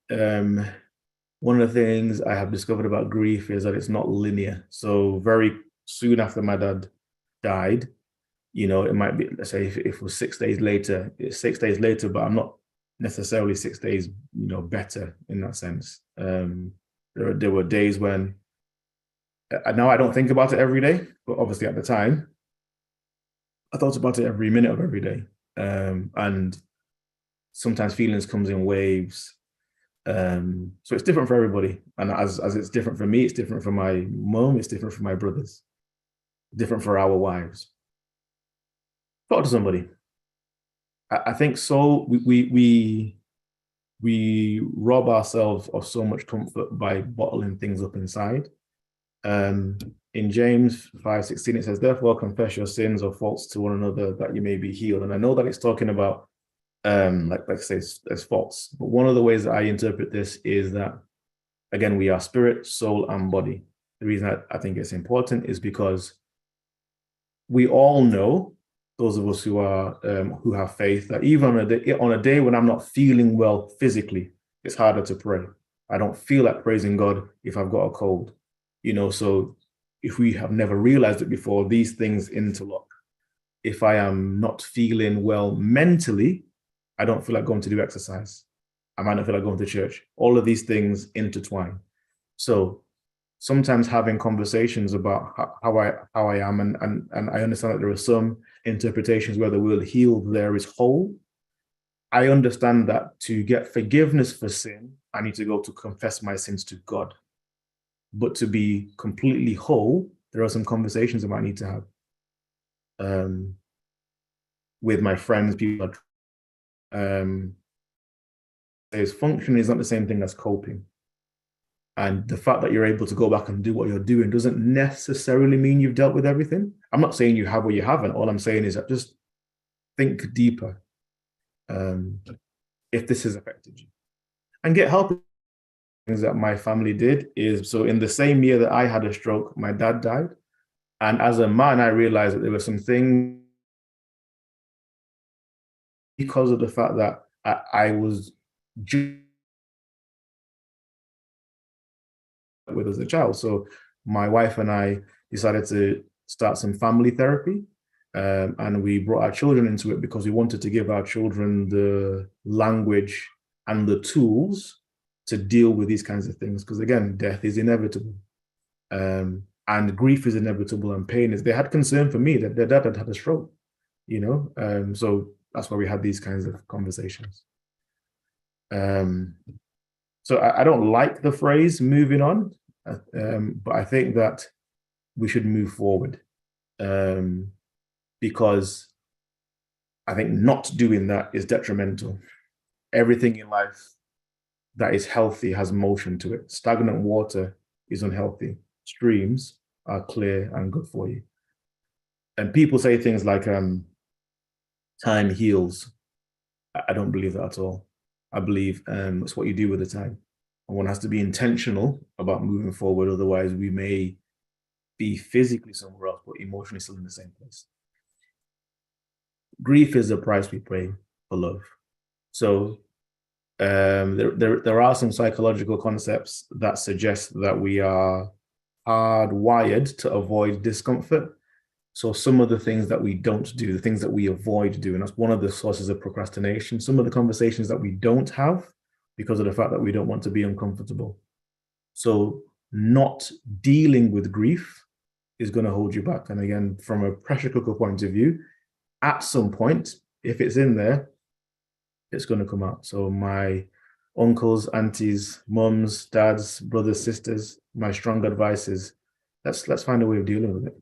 One of the things I have discovered about grief is that it's not linear. So very soon after my dad died, you know, it might be, let's say if it was 6 days later, it's 6 days later, but I'm not necessarily 6 days, you know, better in that sense. There were days when, now I don't think about it every day, but obviously at the time, I thought about it every minute of every day. And sometimes feelings comes in waves. So it's different for everybody. And as it's different for me, it's different for my mom, it's different for my brothers, different for our wives. Talk to somebody. I think so. We rob ourselves of so much comfort by bottling things up inside. In James 5:16, it says, therefore confess your sins or faults to one another that you may be healed. And I know that it's talking about like I say, as faults. But one of the ways that I interpret this is that, again, we are spirit, soul, and body. The reason I think it's important is because we all know, those of us who have faith, that even on a day when I'm not feeling well physically, it's harder to pray. I don't feel like praising God if I've got a cold. So if we have never realized it before, these things interlock. If I am not feeling well mentally, I don't feel like going to do exercise. I might not feel like going to church. All of these things intertwine. So sometimes having conversations about how I am, and I understand that there are some interpretations where the word healed there is whole. I understand that to get forgiveness for sin, I need to go to confess my sins to God. But to be completely whole, there are some conversations I might need to have with my friends, people. Function is not the same thing as coping. And the fact that you're able to go back and do what you're doing doesn't necessarily mean you've dealt with everything. I'm not saying you have or you haven't. All I'm saying is that just think deeper if this has affected you. And get help. Things that my family did is, so in the same year that I had a stroke, my dad died. And as a man, I realized that there were some things, because of the fact that I was with as a child. So my wife and I decided to start some family therapy. And we brought our children into it because we wanted to give our children the language and the tools to deal with these kinds of things. Because again, death is inevitable. And grief is inevitable, and pain is. They had concern for me that their dad had had a stroke, so that's why we had these kinds of conversations. So I don't like the phrase moving on, but I think that we should move forward, because I think not doing that is detrimental. Everything in life that is healthy has motion to it. Stagnant water is unhealthy. Streams are clear and good for you. And people say things like time heals. I don't believe that at all. I believe it's what you do with the time. And one has to be intentional about moving forward. Otherwise, we may be physically somewhere else, but emotionally still in the same place. Grief is the price we pay for love. So there are some psychological concepts that suggest that we are hardwired to avoid discomfort. So some of the things that we don't do, the things that we avoid doing, that's one of the sources of procrastination. Some of the conversations that we don't have because of the fact that we don't want to be uncomfortable. So not dealing with grief is going to hold you back. And again, from a pressure cooker point of view, at some point, if it's in there, it's going to come out. So my uncles, aunties, mums, dads, brothers, sisters, my strong advice is let's find a way of dealing with it.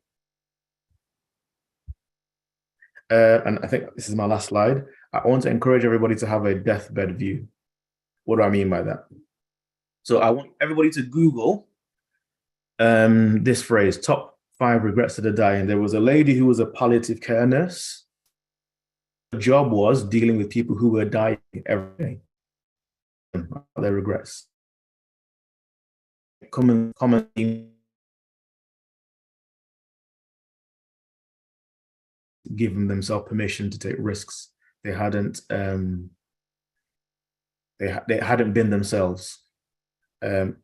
And I think this is my last slide. I want to encourage everybody to have a deathbed view. What do I mean by that? So I want everybody to Google this phrase, top 5 regrets of the dying. There was a lady who was a palliative care nurse. Her job was dealing with people who were dying every day. Their regrets. Common giving themselves permission to take risks. They hadn't they hadn't been themselves. Because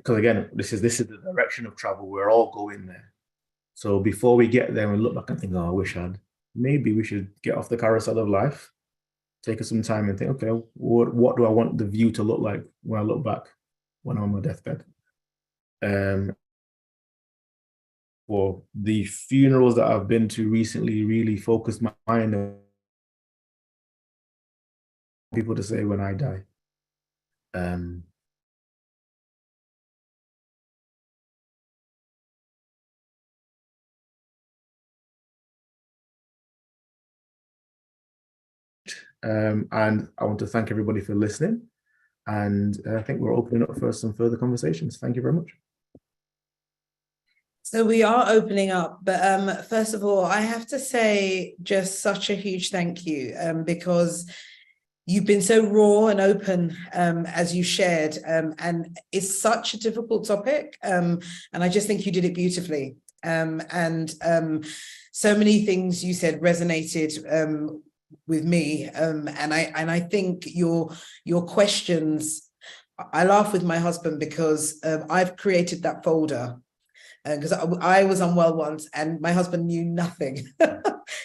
again, this is the direction of travel. We're all going there. So before we get there and look back and think, oh, I wish I'd, maybe we should get off the carousel of life, take us some time and think, okay, what do I want the view to look like when I look back when I'm on my deathbed? For the funerals that I've been to recently, really focused my mind on people to say when I die. And I want to thank everybody for listening. And I think we're opening up for some further conversations. Thank you very much. So we are opening up, but first of all, I have to say just such a huge thank you, because you've been so raw and open, as you shared, and it's such a difficult topic, and I just think you did it beautifully. So many things you said resonated with me, and I think your questions. I laugh with my husband because I've created that folder. Because I was unwell once and my husband knew nothing,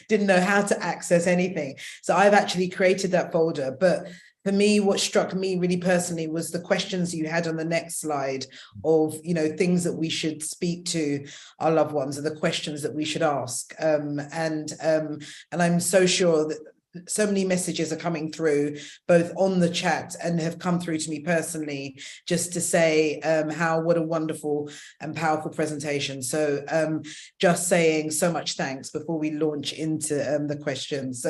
didn't know how to access anything. So I've actually created that folder. But for me, what struck me really personally was the questions you had on the next slide of, things that we should speak to our loved ones and the questions that we should ask. And I'm so sure that so many messages are coming through both on the chat and have come through to me personally just to say what a wonderful and powerful presentation. So just saying so much thanks before we launch into the questions.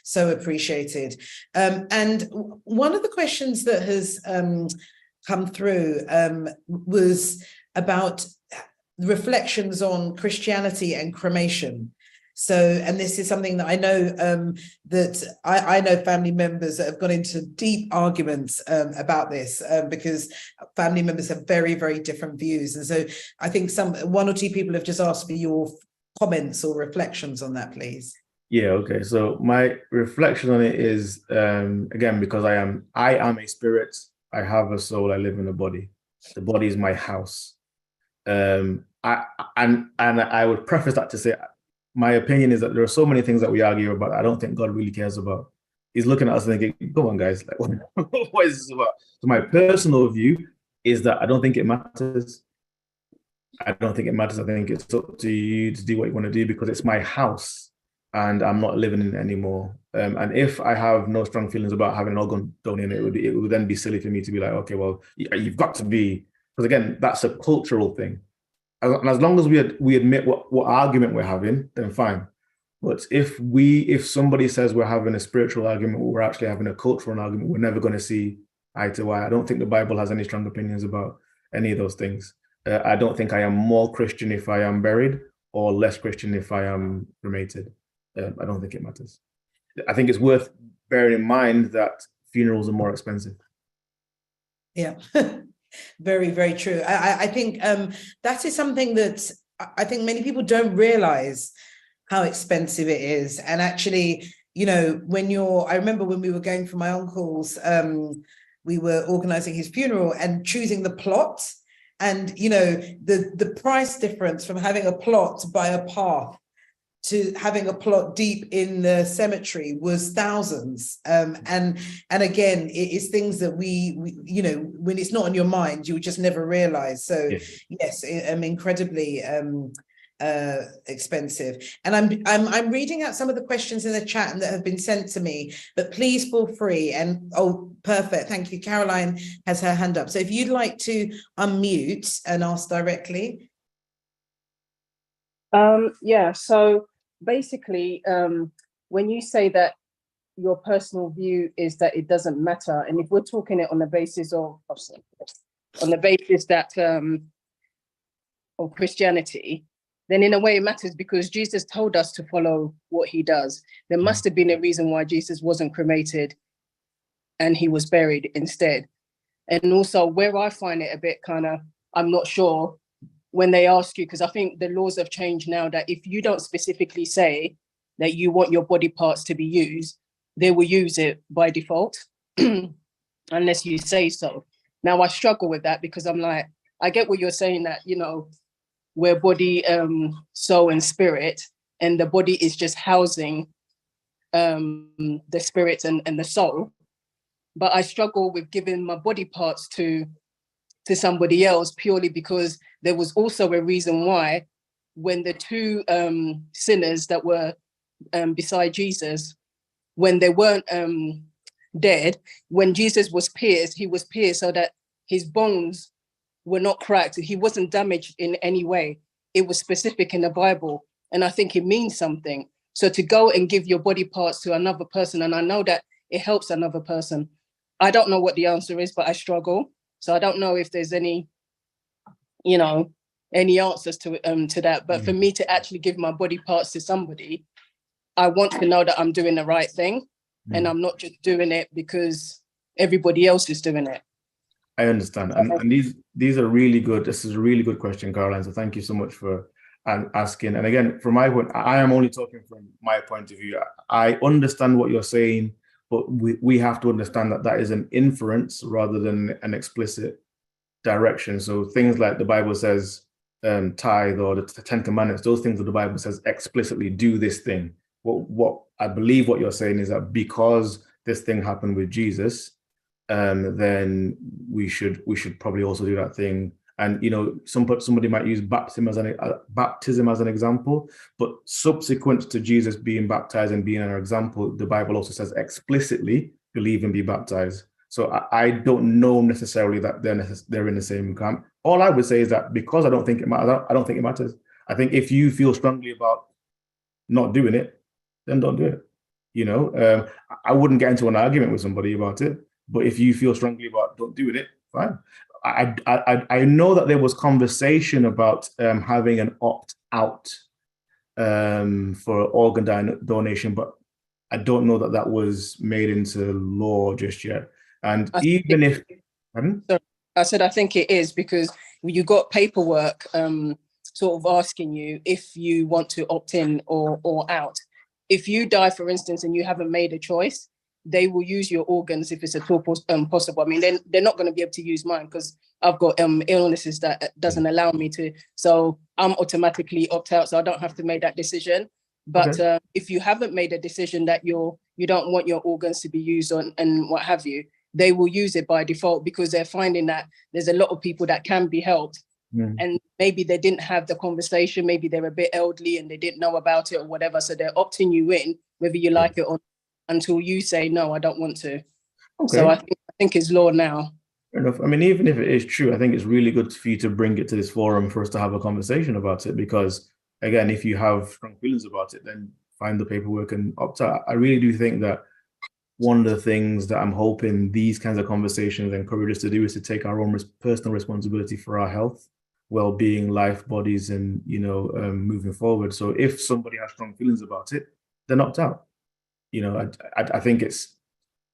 So appreciated. And one of the questions that has come through was about reflections on Christianity and cremation. So, and this is something that I know that I know family members that have gone into deep arguments about this because family members have very, very different views. And so I think one or two people have just asked for your comments or reflections on that, please. Yeah, okay. So my reflection on it is, again, because I am a spirit, I have a soul, I live in a body. The body is my house. And I would preface that to say, my opinion is that there are so many things that we argue about that I don't think God really cares about. He's looking at us and thinking, come on, guys, like, what is this about? So my personal view is that I don't think it matters. I don't think it matters. I think it's up to you to do what you want to do because it's my house and I'm not living in it anymore. And if I have no strong feelings about having an organ donated, it would then be silly for me to be like, okay, well, you've got to be, because again, that's a cultural thing. And as long as we admit what argument we're having, then fine. But if somebody says we're having a spiritual argument, or we're actually having a cultural argument, we're never going to see eye to eye. I don't think the Bible has any strong opinions about any of those things. I don't think I am more Christian if I am buried or less Christian if I am cremated. I don't think it matters. I think it's worth bearing in mind that funerals are more expensive. Yeah. Very, very true. I think that is something that I think many people don't realize how expensive it is. And actually, I remember when we were going for my uncle's, we were organizing his funeral and choosing the plot. And, the price difference from having a plot by a path to having a plot deep in the cemetery was thousands. And again, it is things that we when it's not on your mind, you just never realize. So yes, incredibly expensive. And I'm reading out some of the questions in the chat and that have been sent to me, but please feel free. And perfect, thank you. Caroline has her hand up. So if you'd like to unmute and ask directly. So basically, when you say that your personal view is that it doesn't matter, and if we're talking it on the basis of Christianity, then in a way it matters because Jesus told us to follow what he does. There must have been a reason why Jesus wasn't cremated and he was buried instead. And also where I find it a bit I'm not sure when they ask you, because I think the laws have changed now that if you don't specifically say that you want your body parts to be used, they will use it by default, unless you say so. Now I struggle with that because I'm like, I get what you're saying that, we're body, soul and spirit, and the body is just housing the spirit and the soul. But I struggle with giving my body parts to somebody else purely because there was also a reason why when the two sinners that were beside Jesus, when they weren't dead, when Jesus was pierced, he was pierced so that his bones were not cracked. He wasn't damaged in any way. It was specific in the Bible. And I think it means something. So to go and give your body parts to another person, and I know that it helps another person. I don't know what the answer is, but I struggle. So I don't know if there's any, any answers to that. But for me to actually give my body parts to somebody, I want to know that I'm doing the right thing, and I'm not just doing it because everybody else is doing it. I understand, and these are really good. This is a really good question, Caroline. So thank you so much for asking. And again, from my point, I am only talking from my point of view. I understand what you're saying, but we have to understand that that is an inference rather than an explicit direction. So things like the Bible says, tithe or the 10 commandments, those things that the Bible says explicitly do this thing. What I believe what you're saying is that because this thing happened with Jesus, then we should probably also do that thing. And somebody might use baptism as an example, but subsequent to Jesus being baptized and being an example, the Bible also says explicitly believe and be baptized. So I don't know necessarily that they're in the same camp. All I would say is that because I don't think it matters, I don't think it matters. I think if you feel strongly about not doing it, then don't do it. I wouldn't get into an argument with somebody about it, but if you feel strongly about don't doing it, fine. I know that there was conversation about having an opt-out for organ donation, but I don't know that that was made into law just yet. And even if, pardon? I said I think it is, because you got paperwork sort of asking you if you want to opt in or out. If you die, for instance, and you haven't made a choice, they will use your organs if it's at all possible. I mean, they're not going to be able to use mine because I've got illnesses that doesn't allow me to. So I'm automatically opt out, so I don't have to make that decision. But if you haven't made a decision that you don't want your organs to be used on and what have you, they will use it by default because they're finding that there's a lot of people that can be helped. And maybe they didn't have the conversation, maybe they're a bit elderly and they didn't know about it or whatever. So they're opting you in, whether you like it or not, until you say, no, I don't want to. Okay. So I think it's law now. Fair enough. I mean, even if it is true, I think it's really good for you to bring it to this forum for us to have a conversation about it, because again, if you have strong feelings about it, then find the paperwork and opt out. I really do think that one of the things that I'm hoping these kinds of conversations encourage us to do is to take our own personal responsibility for our health, well-being, life, bodies, and moving forward. So if somebody has strong feelings about it, then opt out. I think it's,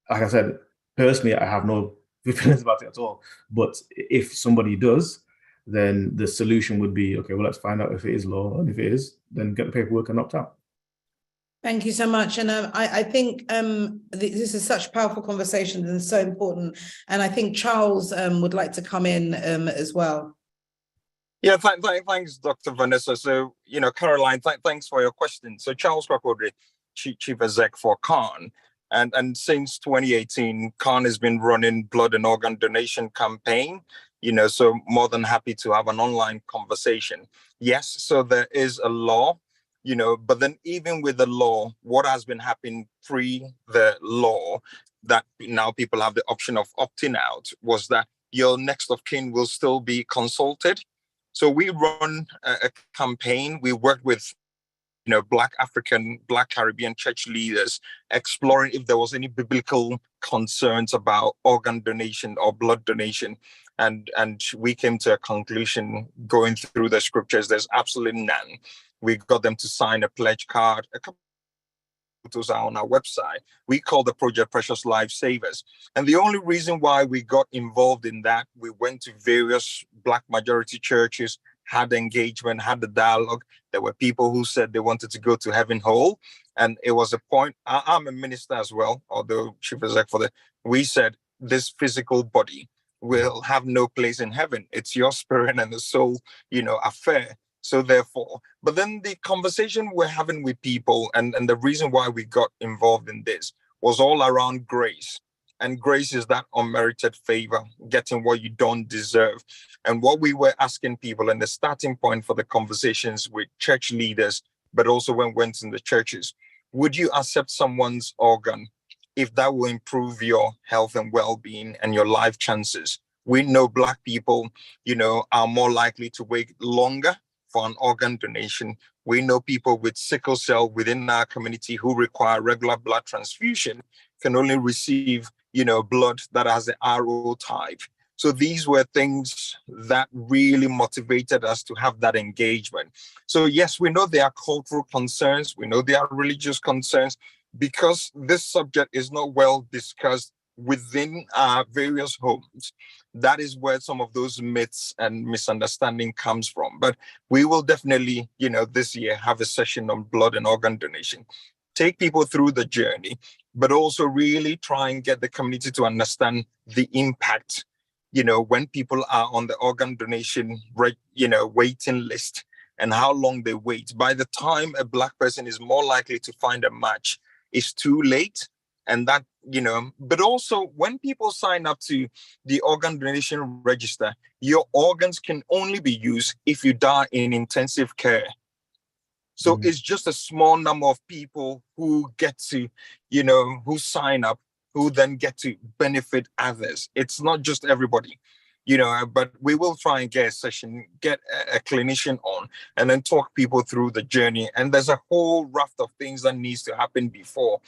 like I said, personally, I have no feelings about it at all. But if somebody does, then the solution would be, okay, well, let's find out if it is law, and if it is, then get the paperwork and opt out. Thank you so much. And I think this is such powerful conversations and so important. And I think Charles would like to come in as well. Yeah, thanks, Dr. Vanessa. So, Caroline, thanks for your question. So Charles Krakodre, Chief Exec for CAHN. And since 2018, CAHN has been running blood and organ donation campaign, so more than happy to have an online conversation. Yes, so there is a law, but then even with the law, what has been happening pre the law, that now people have the option of opting out, was that your next of kin will still be consulted. So we run a campaign. We work with Black African, Black Caribbean church leaders, exploring if there was any biblical concerns about organ donation or blood donation. And we came to a conclusion going through the scriptures, there's absolutely none. We got them to sign a pledge card. A couple of photos are on our website. We call the project Precious Life Savers. And the only reason why we got involved in that, we went to various Black majority churches, had engagement, had the dialogue. There were people who said they wanted to go to heaven whole. And it was a point, I'm a minister as well, although Chief Exec we said this physical body will have no place in heaven. It's your spirit and the soul, affair. So therefore, but then the conversation we're having with people and the reason why we got involved in this was all around grace. And grace is that unmerited favor, getting what you don't deserve. And what we were asking people, and the starting point for the conversations with church leaders, but also when we went in the churches, would you accept someone's organ if that will improve your health and well-being and your life chances? We know Black people, are more likely to wait longer for an organ donation. We know people with sickle cell within our community who require regular blood transfusion. can only receive, blood that has the RO type. So these were things that really motivated us to have that engagement. So yes, we know there are cultural concerns. We know there are religious concerns, because this subject is not well discussed within our various homes. That is where some of those myths and misunderstanding comes from. But we will definitely, this year have a session on blood and organ donation. Take people through the journey, but also really try and get the community to understand the impact, when people are on the organ donation, waiting list, and how long they wait. By the time a Black person is more likely to find a match, it's too late. And that, but also when people sign up to the organ donation register, your organs can only be used if you die in intensive care. So it's just a small number of people who get to, who sign up, who then get to benefit others. It's not just everybody, but we will try and get a session, get a clinician on, and then talk people through the journey. And there's a whole raft of things that needs to happen before,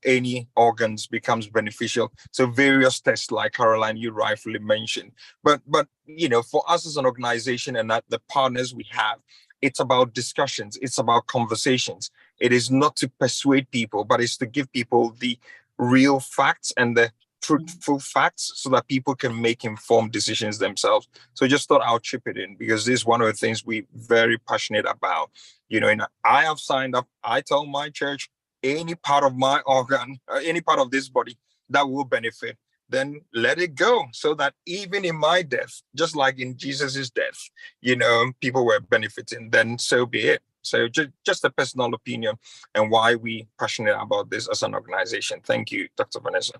any organs becomes beneficial. So various tests, like Caroline, you rightfully mentioned. But for us as an organization and the partners we have, it's about discussions. It's about conversations. It is not to persuade people, but it's to give people the real facts and the truthful facts so that people can make informed decisions themselves. So just thought I'll chip it in, because this is one of the things we're very passionate about. And I have signed up. I tell my church, any part of my organ, any part of this body that will benefit, then let it go, so that even in my death, just like in Jesus's death, people were benefiting, then so be it. So just a personal opinion and why we passionate about this as an organization. Thank you, Dr. Vanessa.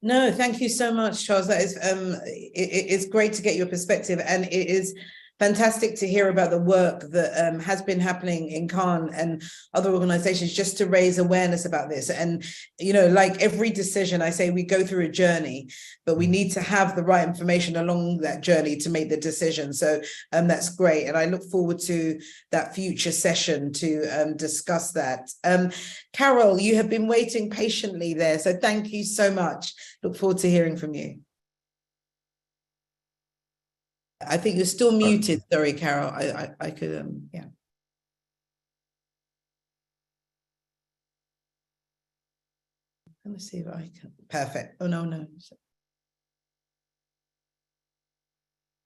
No, thank you so much, Charles. That is, it's great to get your perspective, and it is fantastic to hear about the work that has been happening in CAHN and other organizations, just to raise awareness about this. And, like every decision, I say we go through a journey, but we need to have the right information along that journey to make the decision. So that's great. And I look forward to that future session to discuss that. Carol, you have been waiting patiently there. So thank you so much. Look forward to hearing from you. I think you're still muted. Sorry, Carol. I could, yeah. Let me see if I can. Perfect. Oh, no.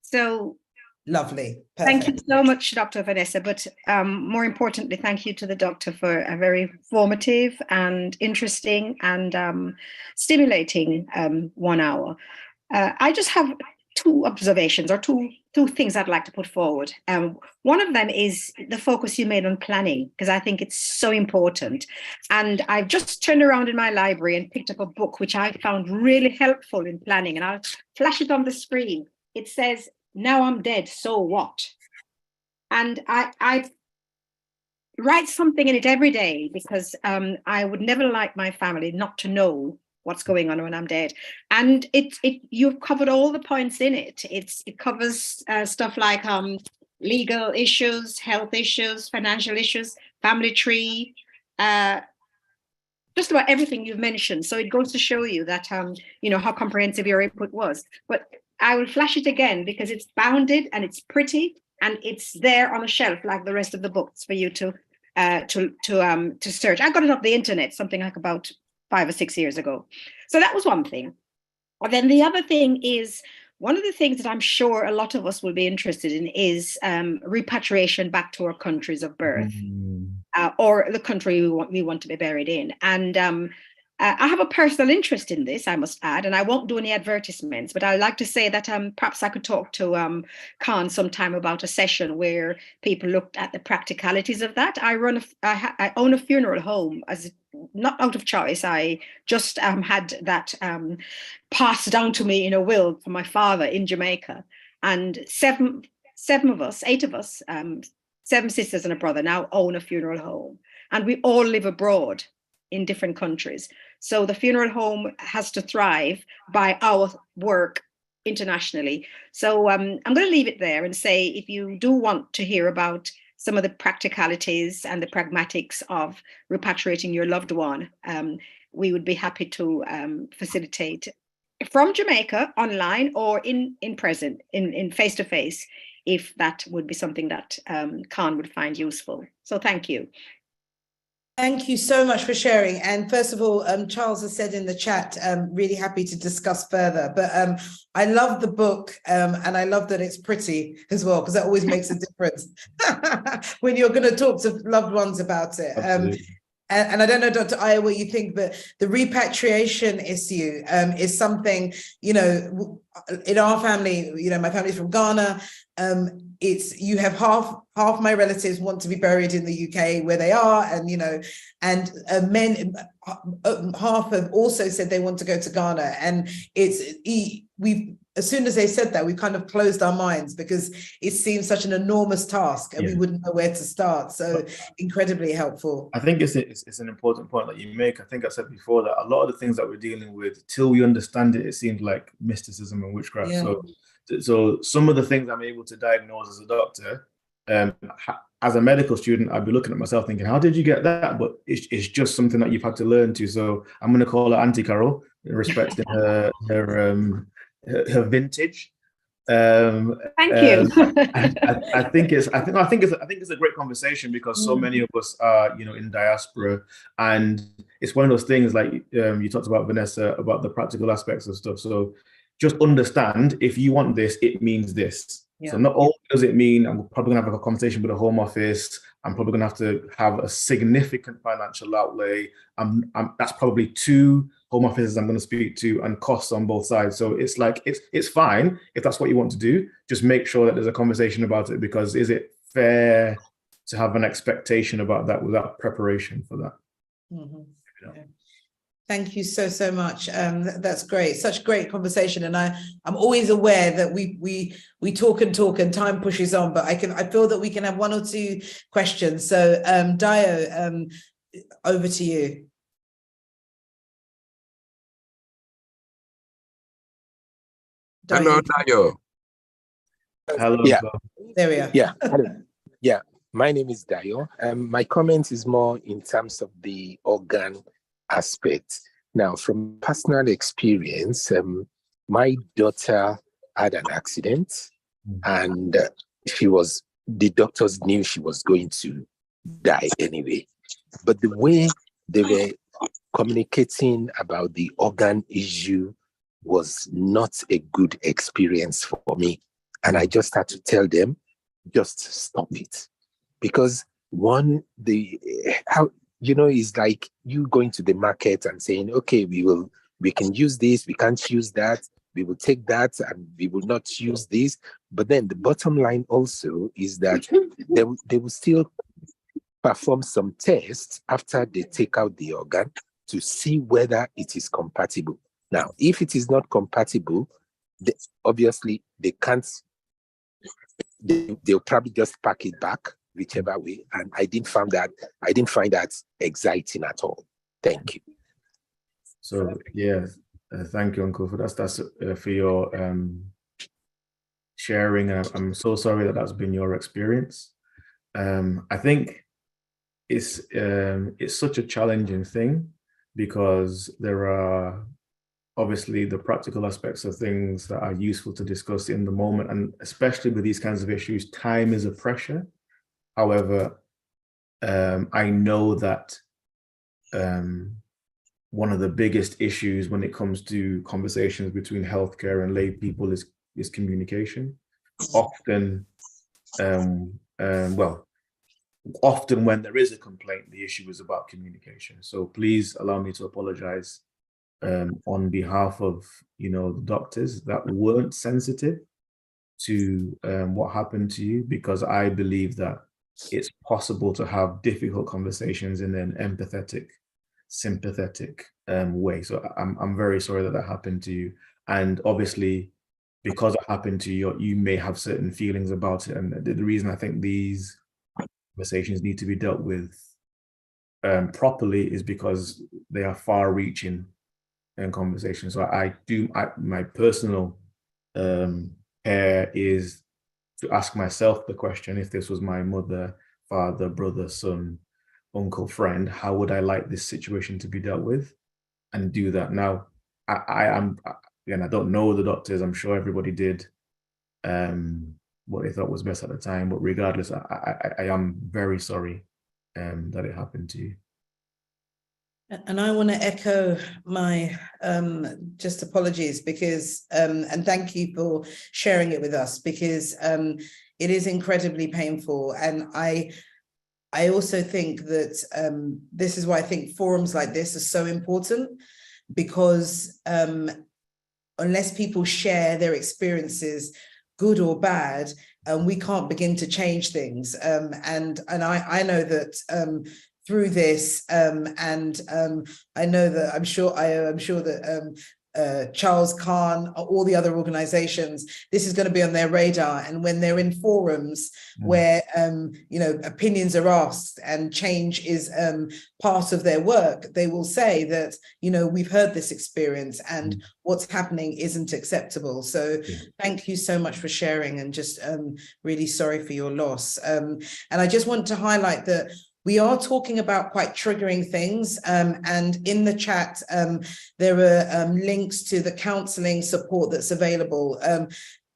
So lovely. Perfect. Thank you so much, Dr. Vanessa. But more importantly, thank you to the doctor for a very formative and interesting and stimulating 1 hour. I just have two observations, or two things I'd like to put forward. One of them is the focus you made on planning, because I think it's so important. And I've just turned around in my library and picked up a book which I found really helpful in planning, and I'll flash it on the screen. It says, "Now I'm dead, so what?" And I write something in it every day, because I would never like my family not to know what's going on when I'm dead. And you've covered all the points in it. It covers stuff like legal issues, health issues, financial issues, family tree, just about everything you've mentioned. So it goes to show you that how comprehensive your input was. But I will flash it again, because it's bounded and it's pretty and it's there on a shelf like the rest of the books for you to search. I got it off the internet something like about 5 or 6 years ago. So that was one thing. And then the other thing is, one of the things that I'm sure a lot of us will be interested in is repatriation back to our countries of birth, or the country we want to be buried in. And I have a personal interest in this, I must add, and I won't do any advertisements, but I'd like to say that perhaps I could talk to CAHN sometime about a session where people looked at the practicalities of that. I own a funeral home, as not out of choice. I just had that passed down to me in a will from my father in Jamaica, and eight of us, 7 sisters and a brother, now own a funeral home, and we all live abroad in different countries. So the funeral home has to thrive by our work internationally. So I'm going to leave it there and say, if you do want to hear about some of the practicalities and the pragmatics of repatriating your loved one, we would be happy to facilitate from Jamaica online or in present, in face-to-face, if that would be something that CAHN would find useful. So thank you. Thank you so much for sharing. And first of all, Charles has said in the chat, really happy to discuss further. But I love the book and I love that it's pretty as well, because that always makes a difference when you're going to talk to loved ones about it. And I don't know, Dr. Aya, what you think, but the repatriation issue is something, you know, in our family, you know, my family's from Ghana. You have half my relatives want to be buried in the UK where they are, and you know, and men, half have also said they want to go to Ghana, and we've, as soon as they said that, we kind of closed our minds because it seems such an enormous task and we wouldn't know where to start. So incredibly helpful. I think it's an important point that you make. I think I said before that a lot of the things that we're dealing with, till we understand it, it seems like mysticism and witchcraft. Yeah. So some of the things I'm able to diagnose as a doctor, as a medical student, I'd be looking at myself thinking, how did you get that? But it's just something that you've had to learn to. So I'm going to call her Auntie Carol, respecting her vintage. Thank you. I think it's a great conversation because so many of us are, you know, in diaspora, and it's one of those things like you talked about, Vanessa, about the practical aspects of stuff. So just understand, if you want this, it means this. So not only does it mean I'm probably gonna have a conversation with the Home Office, I'm probably gonna have to have a significant financial outlay. That's probably 2 Home Offices I'm gonna speak to, and costs on both sides. So it's like, it's fine if that's what you want to do. Just make sure that there's a conversation about it, because is it fair to have an expectation about that without preparation for that? Mm-hmm. Yeah. Thank you so much. That's great. Such great conversation. And I'm always aware that we talk and time pushes on, but I feel that we can have 1 or 2 questions. So Dio, over to you. Hello, Dayo. Hello. Yeah. There we are. Yeah. Yeah. My name is Dayo. My comment is more in terms of the organ aspect. Now, from personal experience, my daughter had an accident, and the doctors knew she was going to die anyway. But the way they were communicating about the organ issue was not a good experience for me. And I just had to tell them, just stop it. Because it's like you going to the market and saying, okay, we can use this, we can't use that, we will take that, and we will not use this. But then the bottom line also is that they will still perform some tests after they take out the organ to see whether it is compatible. Now, if it is not compatible, obviously they can't, they'll probably just pack it back whichever way. And I didn't find that exciting at all. Thank you. So yeah, thank you, Uncle, for that's for your sharing. I'm so sorry that that's been your experience. I think it's such a challenging thing, because there are obviously the practical aspects of things that are useful to discuss in the moment, and especially with these kinds of issues, time is a pressure. However, I know that one of the biggest issues when it comes to conversations between healthcare and lay people is communication. Often, often when there is a complaint, the issue is about communication. So please allow me to apologize on behalf of, the doctors that weren't sensitive to what happened to you, because I believe that it's possible to have difficult conversations in an empathetic, sympathetic way. So I'm very sorry that happened to you. And obviously, because it happened to you, you may have certain feelings about it. And the reason I think these conversations need to be dealt with properly is because they are far-reaching conversations. So my personal care is to ask myself the question: if this was my mother, father, brother, son, uncle, friend, how would I like this situation to be dealt with? and do that. Now, I am, again, I don't know the doctors. I'm sure everybody did what they thought was best at the time, but regardless, I am very sorry that it happened to you. And I want to echo my just apologies, because and thank you for sharing it with us, because it is incredibly painful. And I also think that this is why I think forums like this are so important, because unless people share their experiences, good or bad, we can't begin to change things. And I know that through this, I know that I'm sure that Charles, CAHN, all the other organizations, this is going to be on their radar. And when they're in forums where opinions are asked and change is part of their work, they will say that, we've heard this experience and what's happening isn't acceptable. So thank you so much for sharing, and just really sorry for your loss. And I just want to highlight that we are talking about quite triggering things, and in the chat, there are links to the counselling support that's available.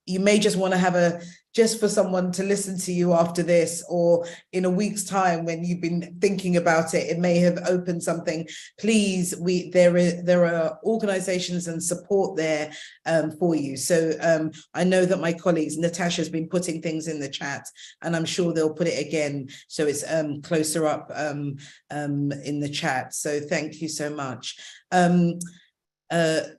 You may just want to have just for someone to listen to you after this, or in a week's time when you've been thinking about it, it may have opened something. Please, there are organisations and support there for you. So I know that my colleagues, Natasha's been putting things in the chat, and I'm sure they'll put it again so it's closer up in the chat. So thank you so much.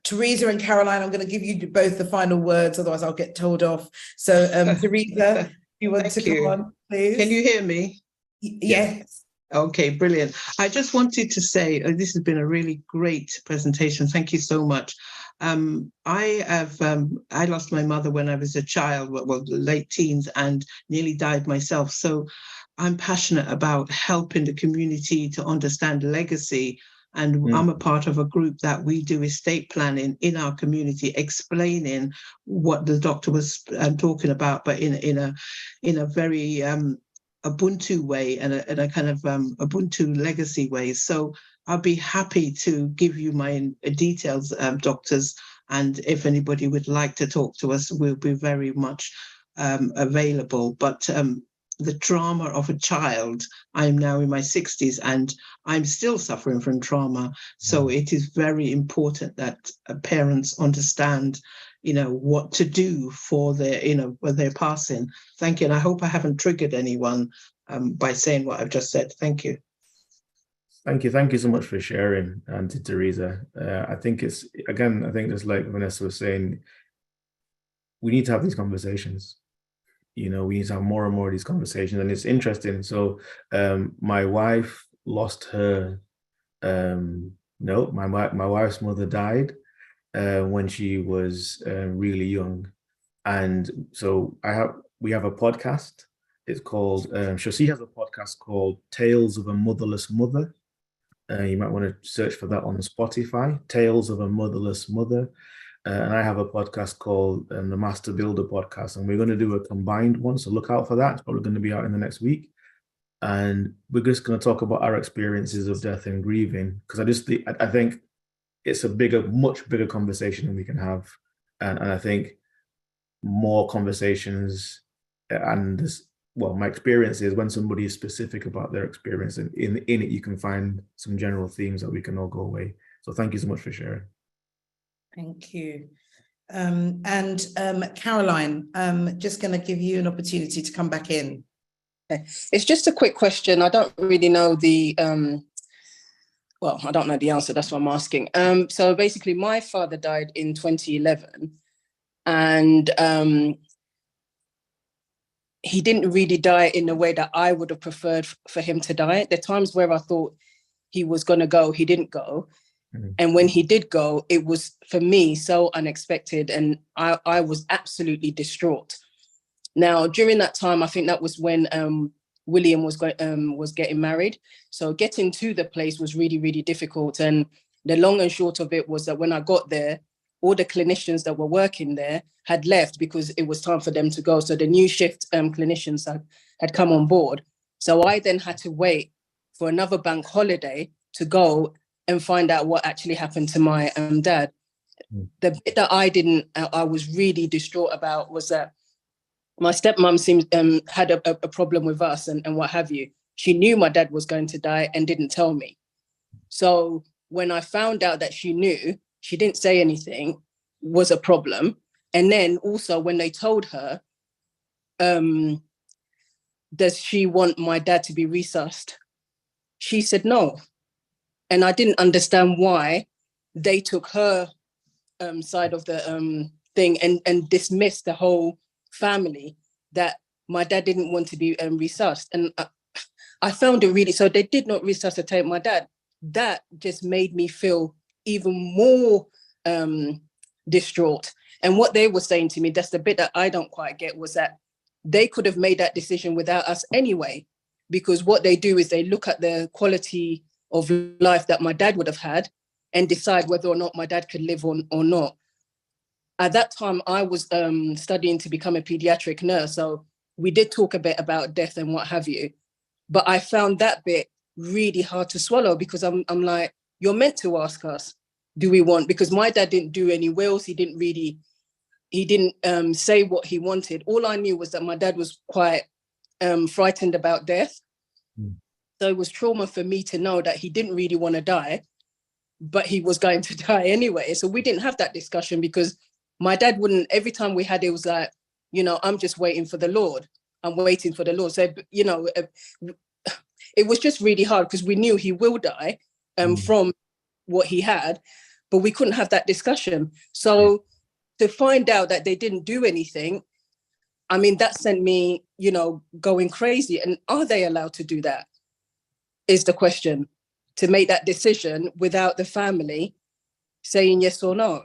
Teresa and Caroline, I'm going to give you both the final words, otherwise I'll get told off. So Teresa, you want to come on, please? Can you hear me? Yes. Okay, brilliant. I just wanted to say this has been a really great presentation. Thank you so much. I lost my mother when I was a child, well, late teens, and nearly died myself. So I'm passionate about helping the community to understand legacy. And I'm a part of a group that we do estate planning in our community, explaining what the doctor was talking about, but in a very Ubuntu way, and a kind of Ubuntu legacy way. So I'll be happy to give you my details, doctors, and if anybody would like to talk to us, we'll be very much available. But the trauma of a child, I'm now in my 60s and I'm still suffering from trauma. So it is very important that parents understand, what to do for their, when they're passing. Thank you. And I hope I haven't triggered anyone by saying what I've just said. Thank you. Thank you. Thank you so much for sharing, Auntie Teresa. I think just like Vanessa was saying, we need to have these conversations. We need to have more and more of these conversations, and it's interesting. So my wife lost her, my wife's mother died when she was really young. And so we have a podcast. It's called, she has a podcast called Tales of a Motherless Mother. You might want to search for that on Spotify, Tales of a Motherless Mother. And I have a podcast called the Master Builder Podcast, and we're going to do a combined one. So look out for that. It's probably going to be out in the next week. And we're just going to talk about our experiences of death and grieving, because I think it's a much bigger conversation than we can have. And I think more conversations and my experience is when somebody is specific about their experience, and in it, you can find some general themes that we can all go away. So thank you so much for sharing. Thank you. And Caroline, just going to give you an opportunity to come back in. It's just a quick question. I don't really know I don't know the answer. That's what I'm asking. So basically, my father died in 2011, and he didn't really die in the way that I would have preferred for him to die. There are times where I thought he was going to go, he didn't go. And when he did go, it was, for me, so unexpected, and I was absolutely distraught. Now, during that time, I think that was when William was getting married. So getting to the place was really, really difficult. And the long and short of it was that when I got there, all the clinicians that were working there had left because it was time for them to go. So the new shift clinicians had come on board. So I then had to wait for another bank holiday to go and find out what actually happened to my dad. The bit that I was really distraught about was that my stepmom seemed had a problem with us and what have you. She knew my dad was going to die and didn't tell me. So when I found out that she knew, she didn't say anything, was a problem. And then also when they told her, does she want my dad to be resuscitated? She said no. And I didn't understand why they took her side of the thing and dismissed the whole family, that my dad didn't want to be resuscitated. And I found it really, so they did not resuscitate my dad. That just made me feel even more distraught. And what they were saying to me, that's the bit that I don't quite get, was that they could have made that decision without us anyway, because what they do is they look at the quality of life that my dad would have had and decide whether or not my dad could live or not. At that time, I was studying to become a pediatric nurse. So we did talk a bit about death and what have you. But I found that bit really hard to swallow, because I'm like, you're meant to ask us, do we want, because my dad didn't do any wills. He didn't say what he wanted. All I knew was that my dad was quite frightened about death. So it was trauma for me to know that he didn't really want to die, but he was going to die anyway. So we didn't have that discussion, because my dad wouldn't, every time we had it was like, I'm just waiting for the Lord. I'm waiting for the Lord. So, it was just really hard, because we knew he will die from what he had, but we couldn't have that discussion. So to find out that they didn't do anything, I mean, that sent me, going crazy. And are they allowed to do that? Is the question, to make that decision without the family saying yes or no.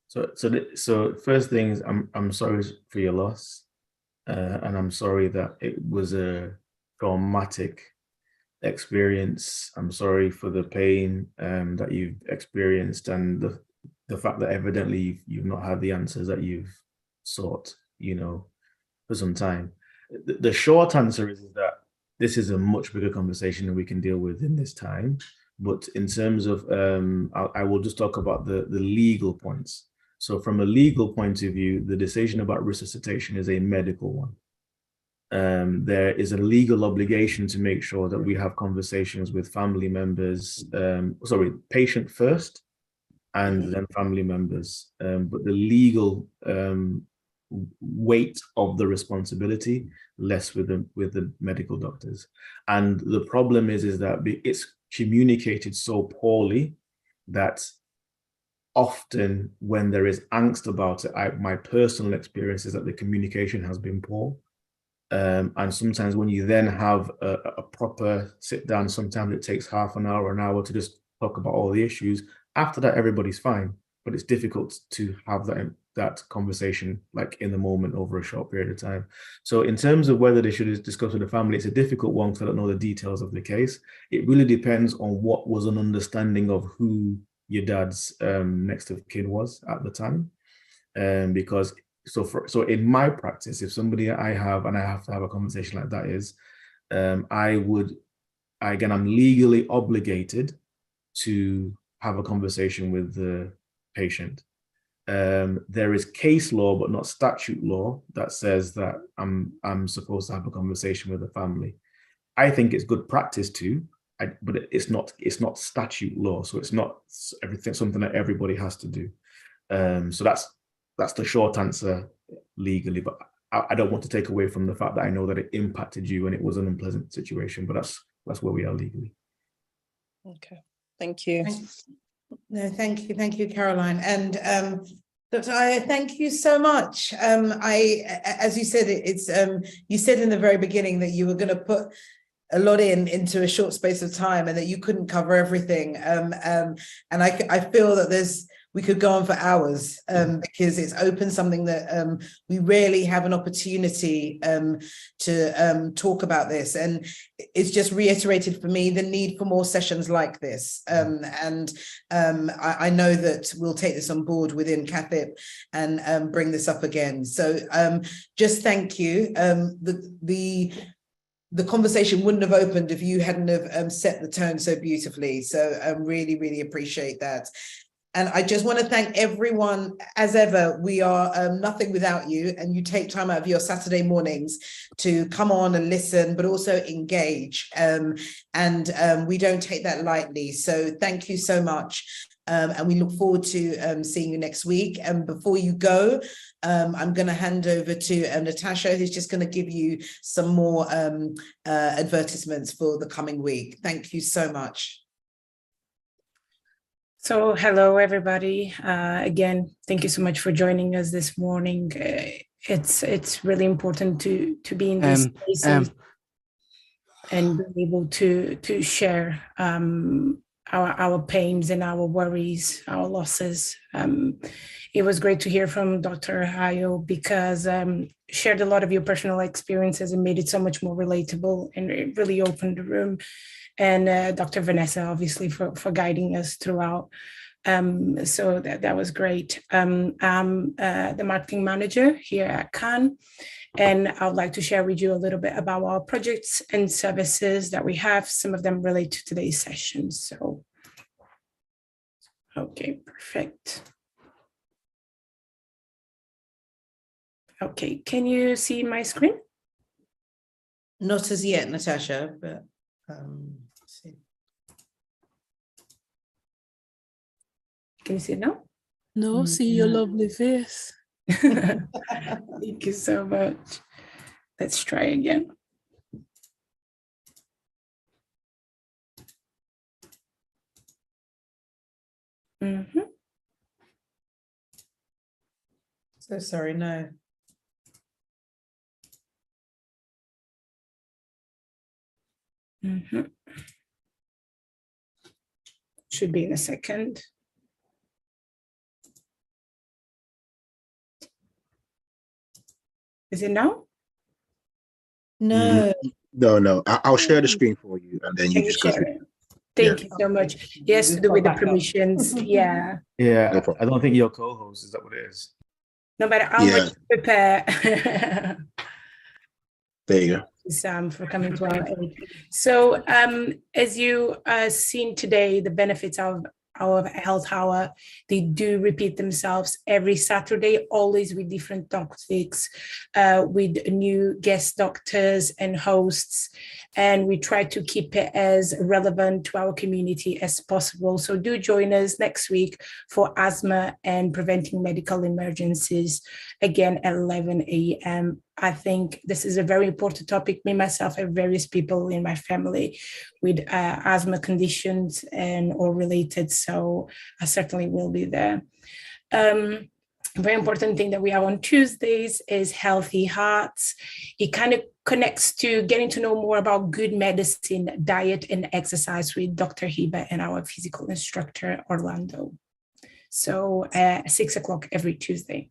So first thing is, I'm sorry for your loss, and I'm sorry that it was a traumatic experience. I'm sorry for the pain that you've experienced, and the fact that evidently you've not had the answers that you've sought, for some time. The short answer is that this is a much bigger conversation than we can deal with in this time. But in terms of, I will just talk about the legal points. So from a legal point of view, the decision about resuscitation is a medical one. There is a legal obligation to make sure that we have conversations with family members, patient first, and then family members. But the legal weight of the responsibility less with the medical doctors. And the problem is that it's communicated so poorly that often when there is angst about it, my personal experience is that the communication has been poor. And sometimes when you then have a proper sit down, sometimes it takes half an hour to just talk about all the issues. After that, everybody's fine, but it's difficult to have that conversation like in the moment over a short period of time. So in terms of whether they should discuss with the family, it's a difficult one because I don't know the details of the case. It really depends on what was an understanding of who your dad's next of kin was at the time. Because so in my practice, if somebody I have to have a conversation like that is, I'm legally obligated to have a conversation with the patient. There is case law, but not statute law, that says that I'm supposed to have a conversation with the family. I think it's good practice too, but it's not statute law, so it's not something that everybody has to do. So that's the short answer legally, but I don't want to take away from the fact that I know that it impacted you and it was an unpleasant situation, but that's where we are legally. Okay, thank you. No, thank you, Caroline. And Dr. Ayo, thank you so much. As you said, you said in the very beginning that you were going to put a lot into a short space of time and that you couldn't cover everything. And I feel that we could go on for hours because it's opened something that we rarely have an opportunity to talk about this. And it's just reiterated for me the need for more sessions like this. And I know that we'll take this on board within CATHIP and bring this up again. So just thank you. the conversation wouldn't have opened if you hadn't have set the tone so beautifully. So I really, really appreciate that. And I just want to thank everyone. As ever, we are nothing without you, and you take time out of your Saturday mornings to come on and listen, but also engage. And we don't take that lightly. So thank you so much. And we look forward to seeing you next week. And before you go, I'm going to hand over to Natasha, who's just going to give you some more advertisements for the coming week. Thank you so much. So hello, everybody. Again, thank you so much for joining us this morning. It's really important to be in these spaces and be able to share our pains and our worries, our losses. It was great to hear from Dr. Ayo, because shared a lot of your personal experiences and made it so much more relatable, and it really opened the room. And Dr. Vanessa, obviously, for guiding us throughout. So that was great. I'm the marketing manager here at CAHN, and I would like to share with you a little bit about our projects and services that we have. Some of them relate to today's session. So, okay, perfect. Okay, can you see my screen? Not as yet, Natasha, but let's see. Can you see it now? No, see your lovely face. Thank you so much. Let's try again. So sorry, no. Should be in a second. Is it now? No. No. I'll share the screen for you, and then you just go through. Thank you so much. Yes, to do with the permissions. Yeah. Yeah, No I don't think you're co-host. Is that what it is? No matter how much you prepare. There you go. Sam, for coming to our aid. So as you seen today, the benefits of our health hour, they do repeat themselves every Saturday, always with different topics, with new guest doctors and hosts, and we try to keep it as relevant to our community as possible. So do join us next week for asthma and preventing medical emergencies, again at 11 a.m. I think this is a very important topic. Me, myself, have various people in my family with asthma conditions and or related, so I certainly will be there. Very important thing that we have on Tuesdays is Healthy Hearts. It kind of connects to getting to know more about good medicine, diet, and exercise with Dr. Hiba and our physical instructor, Orlando. So 6 o'clock every Tuesday.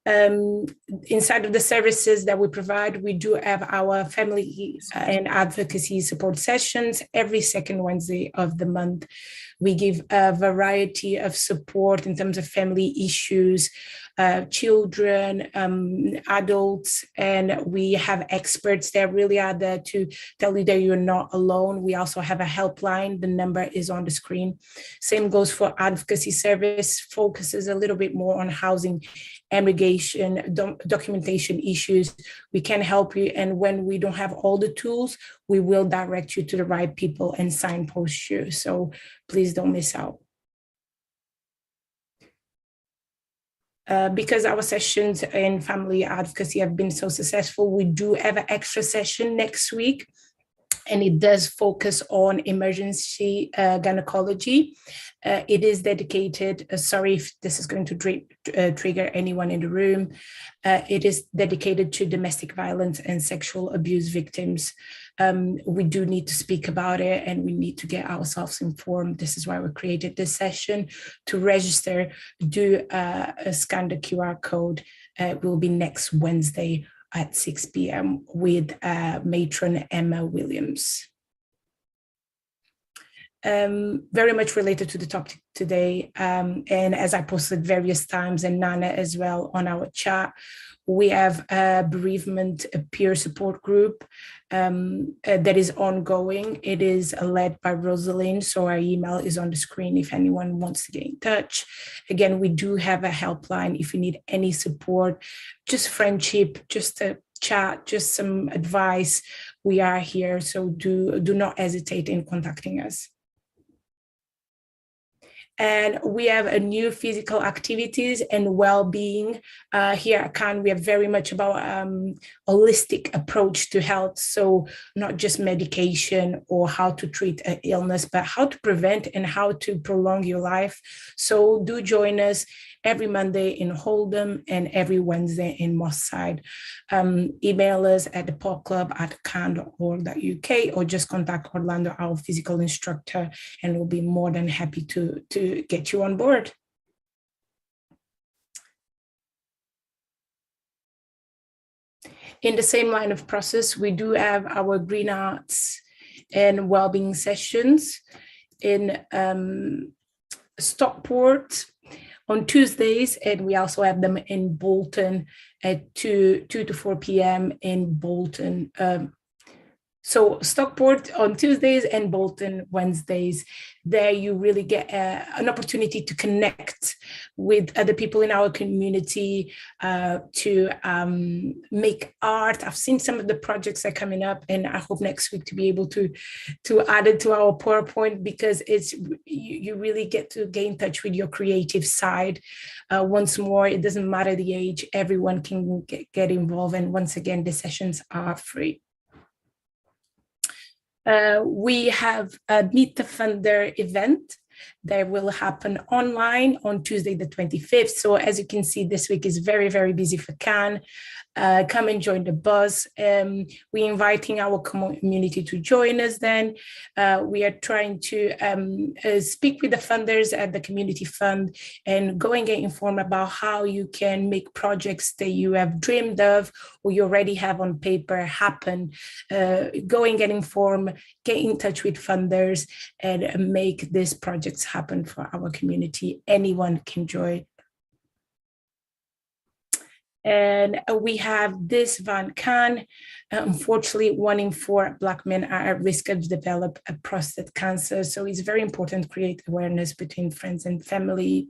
Inside of the services that we provide, we do have our family and advocacy support sessions every second Wednesday of the month. We give a variety of support in terms of family issues, children, adults, and we have experts that really are there to tell you that you're not alone. We also have a helpline. The number is on the screen. Same goes for advocacy service, focuses a little bit more on housing, immigration, documentation issues. We can help you, and when we don't have all the tools, we will direct you to the right people and signpost you. So please don't miss out. Because our sessions in family advocacy have been so successful, we do have an extra session next week, and it does focus on emergency gynecology. It is dedicated, sorry if this is going to trigger anyone in the room, it is dedicated to domestic violence and sexual abuse victims. We do need to speak about it, and we need to get ourselves informed. This is why we created this session. To register, do scan the QR code. It will be next Wednesday at 6 p.m. with matron Emma Williams. very much related to the topic today. And as I posted various times, and Nana as well on our chat, we have a bereavement peer support group that is ongoing. It is led by Rosalind, so our email is on the screen if anyone wants to get in touch. Again, we do have a helpline if you need any support, just friendship, just a chat, just some advice. We are here, so do not hesitate in contacting us. And we have a new physical activities and well-being here at CAHN. We are very much about holistic approach to health. So not just medication or how to treat an illness, but how to prevent and how to prolong your life. So do join us every Monday in Holdham and every Wednesday in Moss Side. Email us at thepodclub@cahn.org.uk or just contact Orlando, our physical instructor, and we'll be more than happy to get you on board. In the same line of process, we do have our green arts and well-being sessions in Stockport on Tuesdays, and we also have them in Bolton at 2 to 4 p.m. in Bolton. So Stockport on Tuesdays and Bolton Wednesdays. There you really get an opportunity to connect with other people in our community, to make art. I've seen some of the projects that are coming up, and I hope next week to be able to add it to our PowerPoint, because it's you really get to get in touch with your creative side. Once more, it doesn't matter the age, everyone can get involved. And once again, the sessions are free. We have a Meet the Funder event that will happen online on Tuesday, the 25th. So as you can see, this week is very, very busy for CAHN. Come and join the buzz. We're inviting our community to join us then. We are trying to speak with the funders at the Community Fund and go and get informed about how you can make projects that you have dreamed of or you already have on paper happen. Go and get informed, get in touch with funders, and make these projects happen for our community. Anyone can join. And we have this Van CAHN. Unfortunately, 1 in 4 Black men are at risk of develop a prostate cancer. So it's very important to create awareness between friends and family.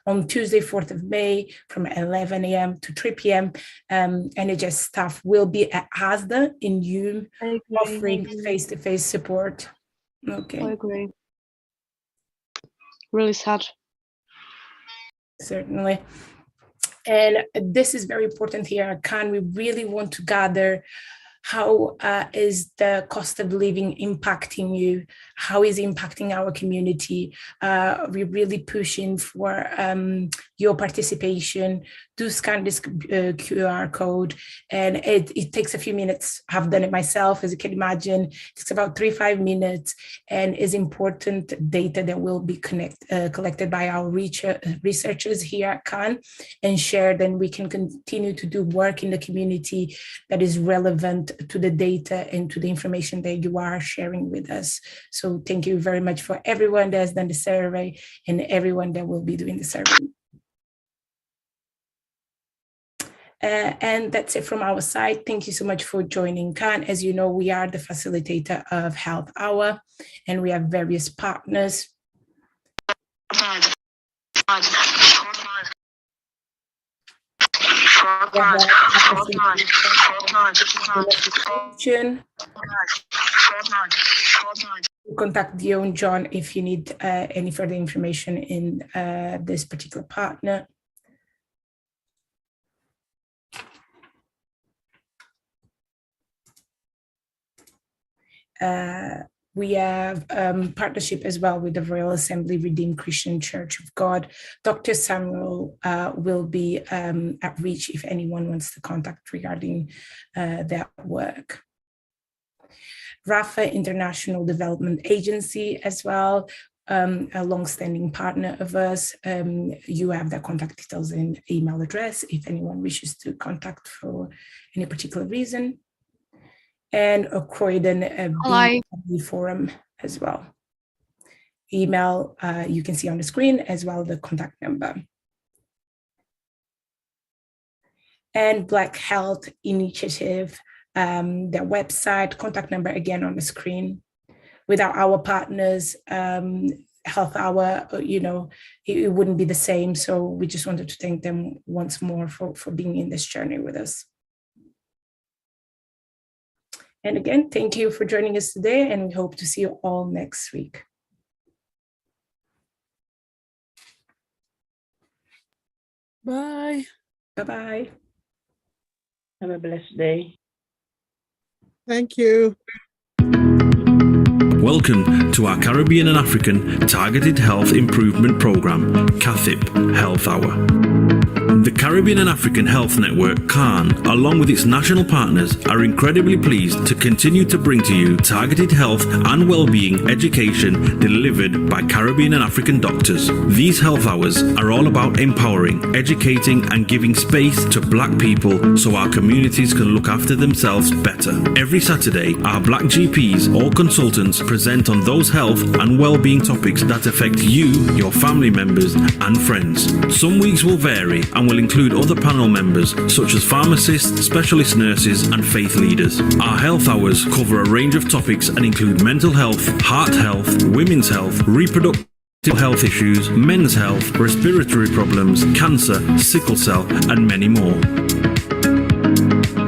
On Tuesday, 4th of May, from 11 a.m. to 3 p.m., NHS staff will be at ASDA in Hume, offering face-to-face support. Okay. I agree. Really sad. Certainly. And this is very important here at CAHN. We really want to gather how is the cost of living impacting you? How is it impacting our community? We're really pushing for your participation. Do scan this QR code, and it takes a few minutes. I've done it myself, as you can imagine. It takes about 3-5 minutes, and is important data that will be collected by our researchers here at CAHN and shared, and we can continue to do work in the community that is relevant to the data and to the information that you are sharing with us. So thank you very much for everyone that has done the survey and everyone that will be doing the survey. And that's it from our side. Thank you so much for joining CAHN. As you know, we are the facilitator of Health Hour, and we have various partners. Contact Dion John if you need any further information in this particular partner. We have partnership as well with the Royal Assembly Redeemed Christian Church of God. Dr. Samuel will be at reach if anyone wants to contact regarding that work. RAFA International Development Agency as well, a long-standing partner of us. You have their contact details and email address if anyone wishes to contact for any particular reason. And a Croydon BW Forum as well. email you can see on the screen, as well as the contact number. And Black Health Initiative, their website, contact number again on the screen. Without our partners, Health Hour, it wouldn't be the same. So we just wanted to thank them once more for being in this journey with us. And again, thank you for joining us today, and we hope to see you all next week. Bye. Bye-bye. Have a blessed day. Thank you. Welcome to our Caribbean and African Targeted Health Improvement Program, CATHIP Health Hour. The Caribbean and African Health Network, CAHN, along with its national partners, are incredibly pleased to continue to bring to you targeted health and well-being education delivered by Caribbean and African doctors. These health hours are all about empowering, educating, and giving space to Black people so our communities can look after themselves better. Every Saturday, our Black GPs or consultants present on those health and well-being topics that affect you, your family members, and friends. Some weeks will vary and will include other panel members such as pharmacists, specialist nurses, and faith leaders. Our health hours cover a range of topics and include mental health, heart health, women's health, reproductive health issues, men's health, respiratory problems, cancer, sickle cell, and many more.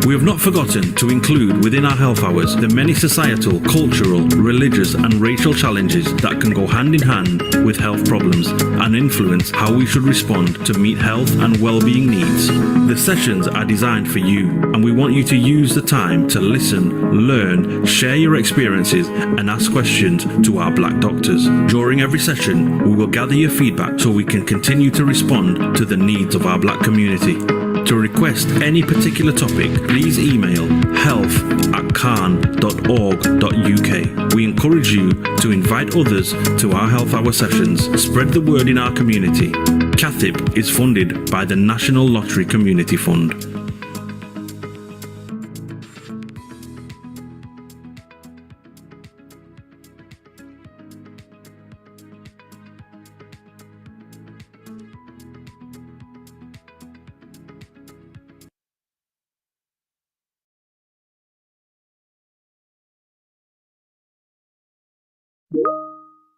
We have not forgotten to include within our health hours the many societal, cultural, religious, and racial challenges that can go hand in hand with health problems and influence how we should respond to meet health and well-being needs. The sessions are designed for you, and we want you to use the time to listen, learn, share your experiences, and ask questions to our Black doctors. During every session, we will gather your feedback so we can continue to respond to the needs of our Black community. To request any particular topic, please email health@cahn.org.uk. We encourage you to invite others to our Health Hour sessions. Spread the word in our community. CATHIP is funded by the National Lottery Community Fund.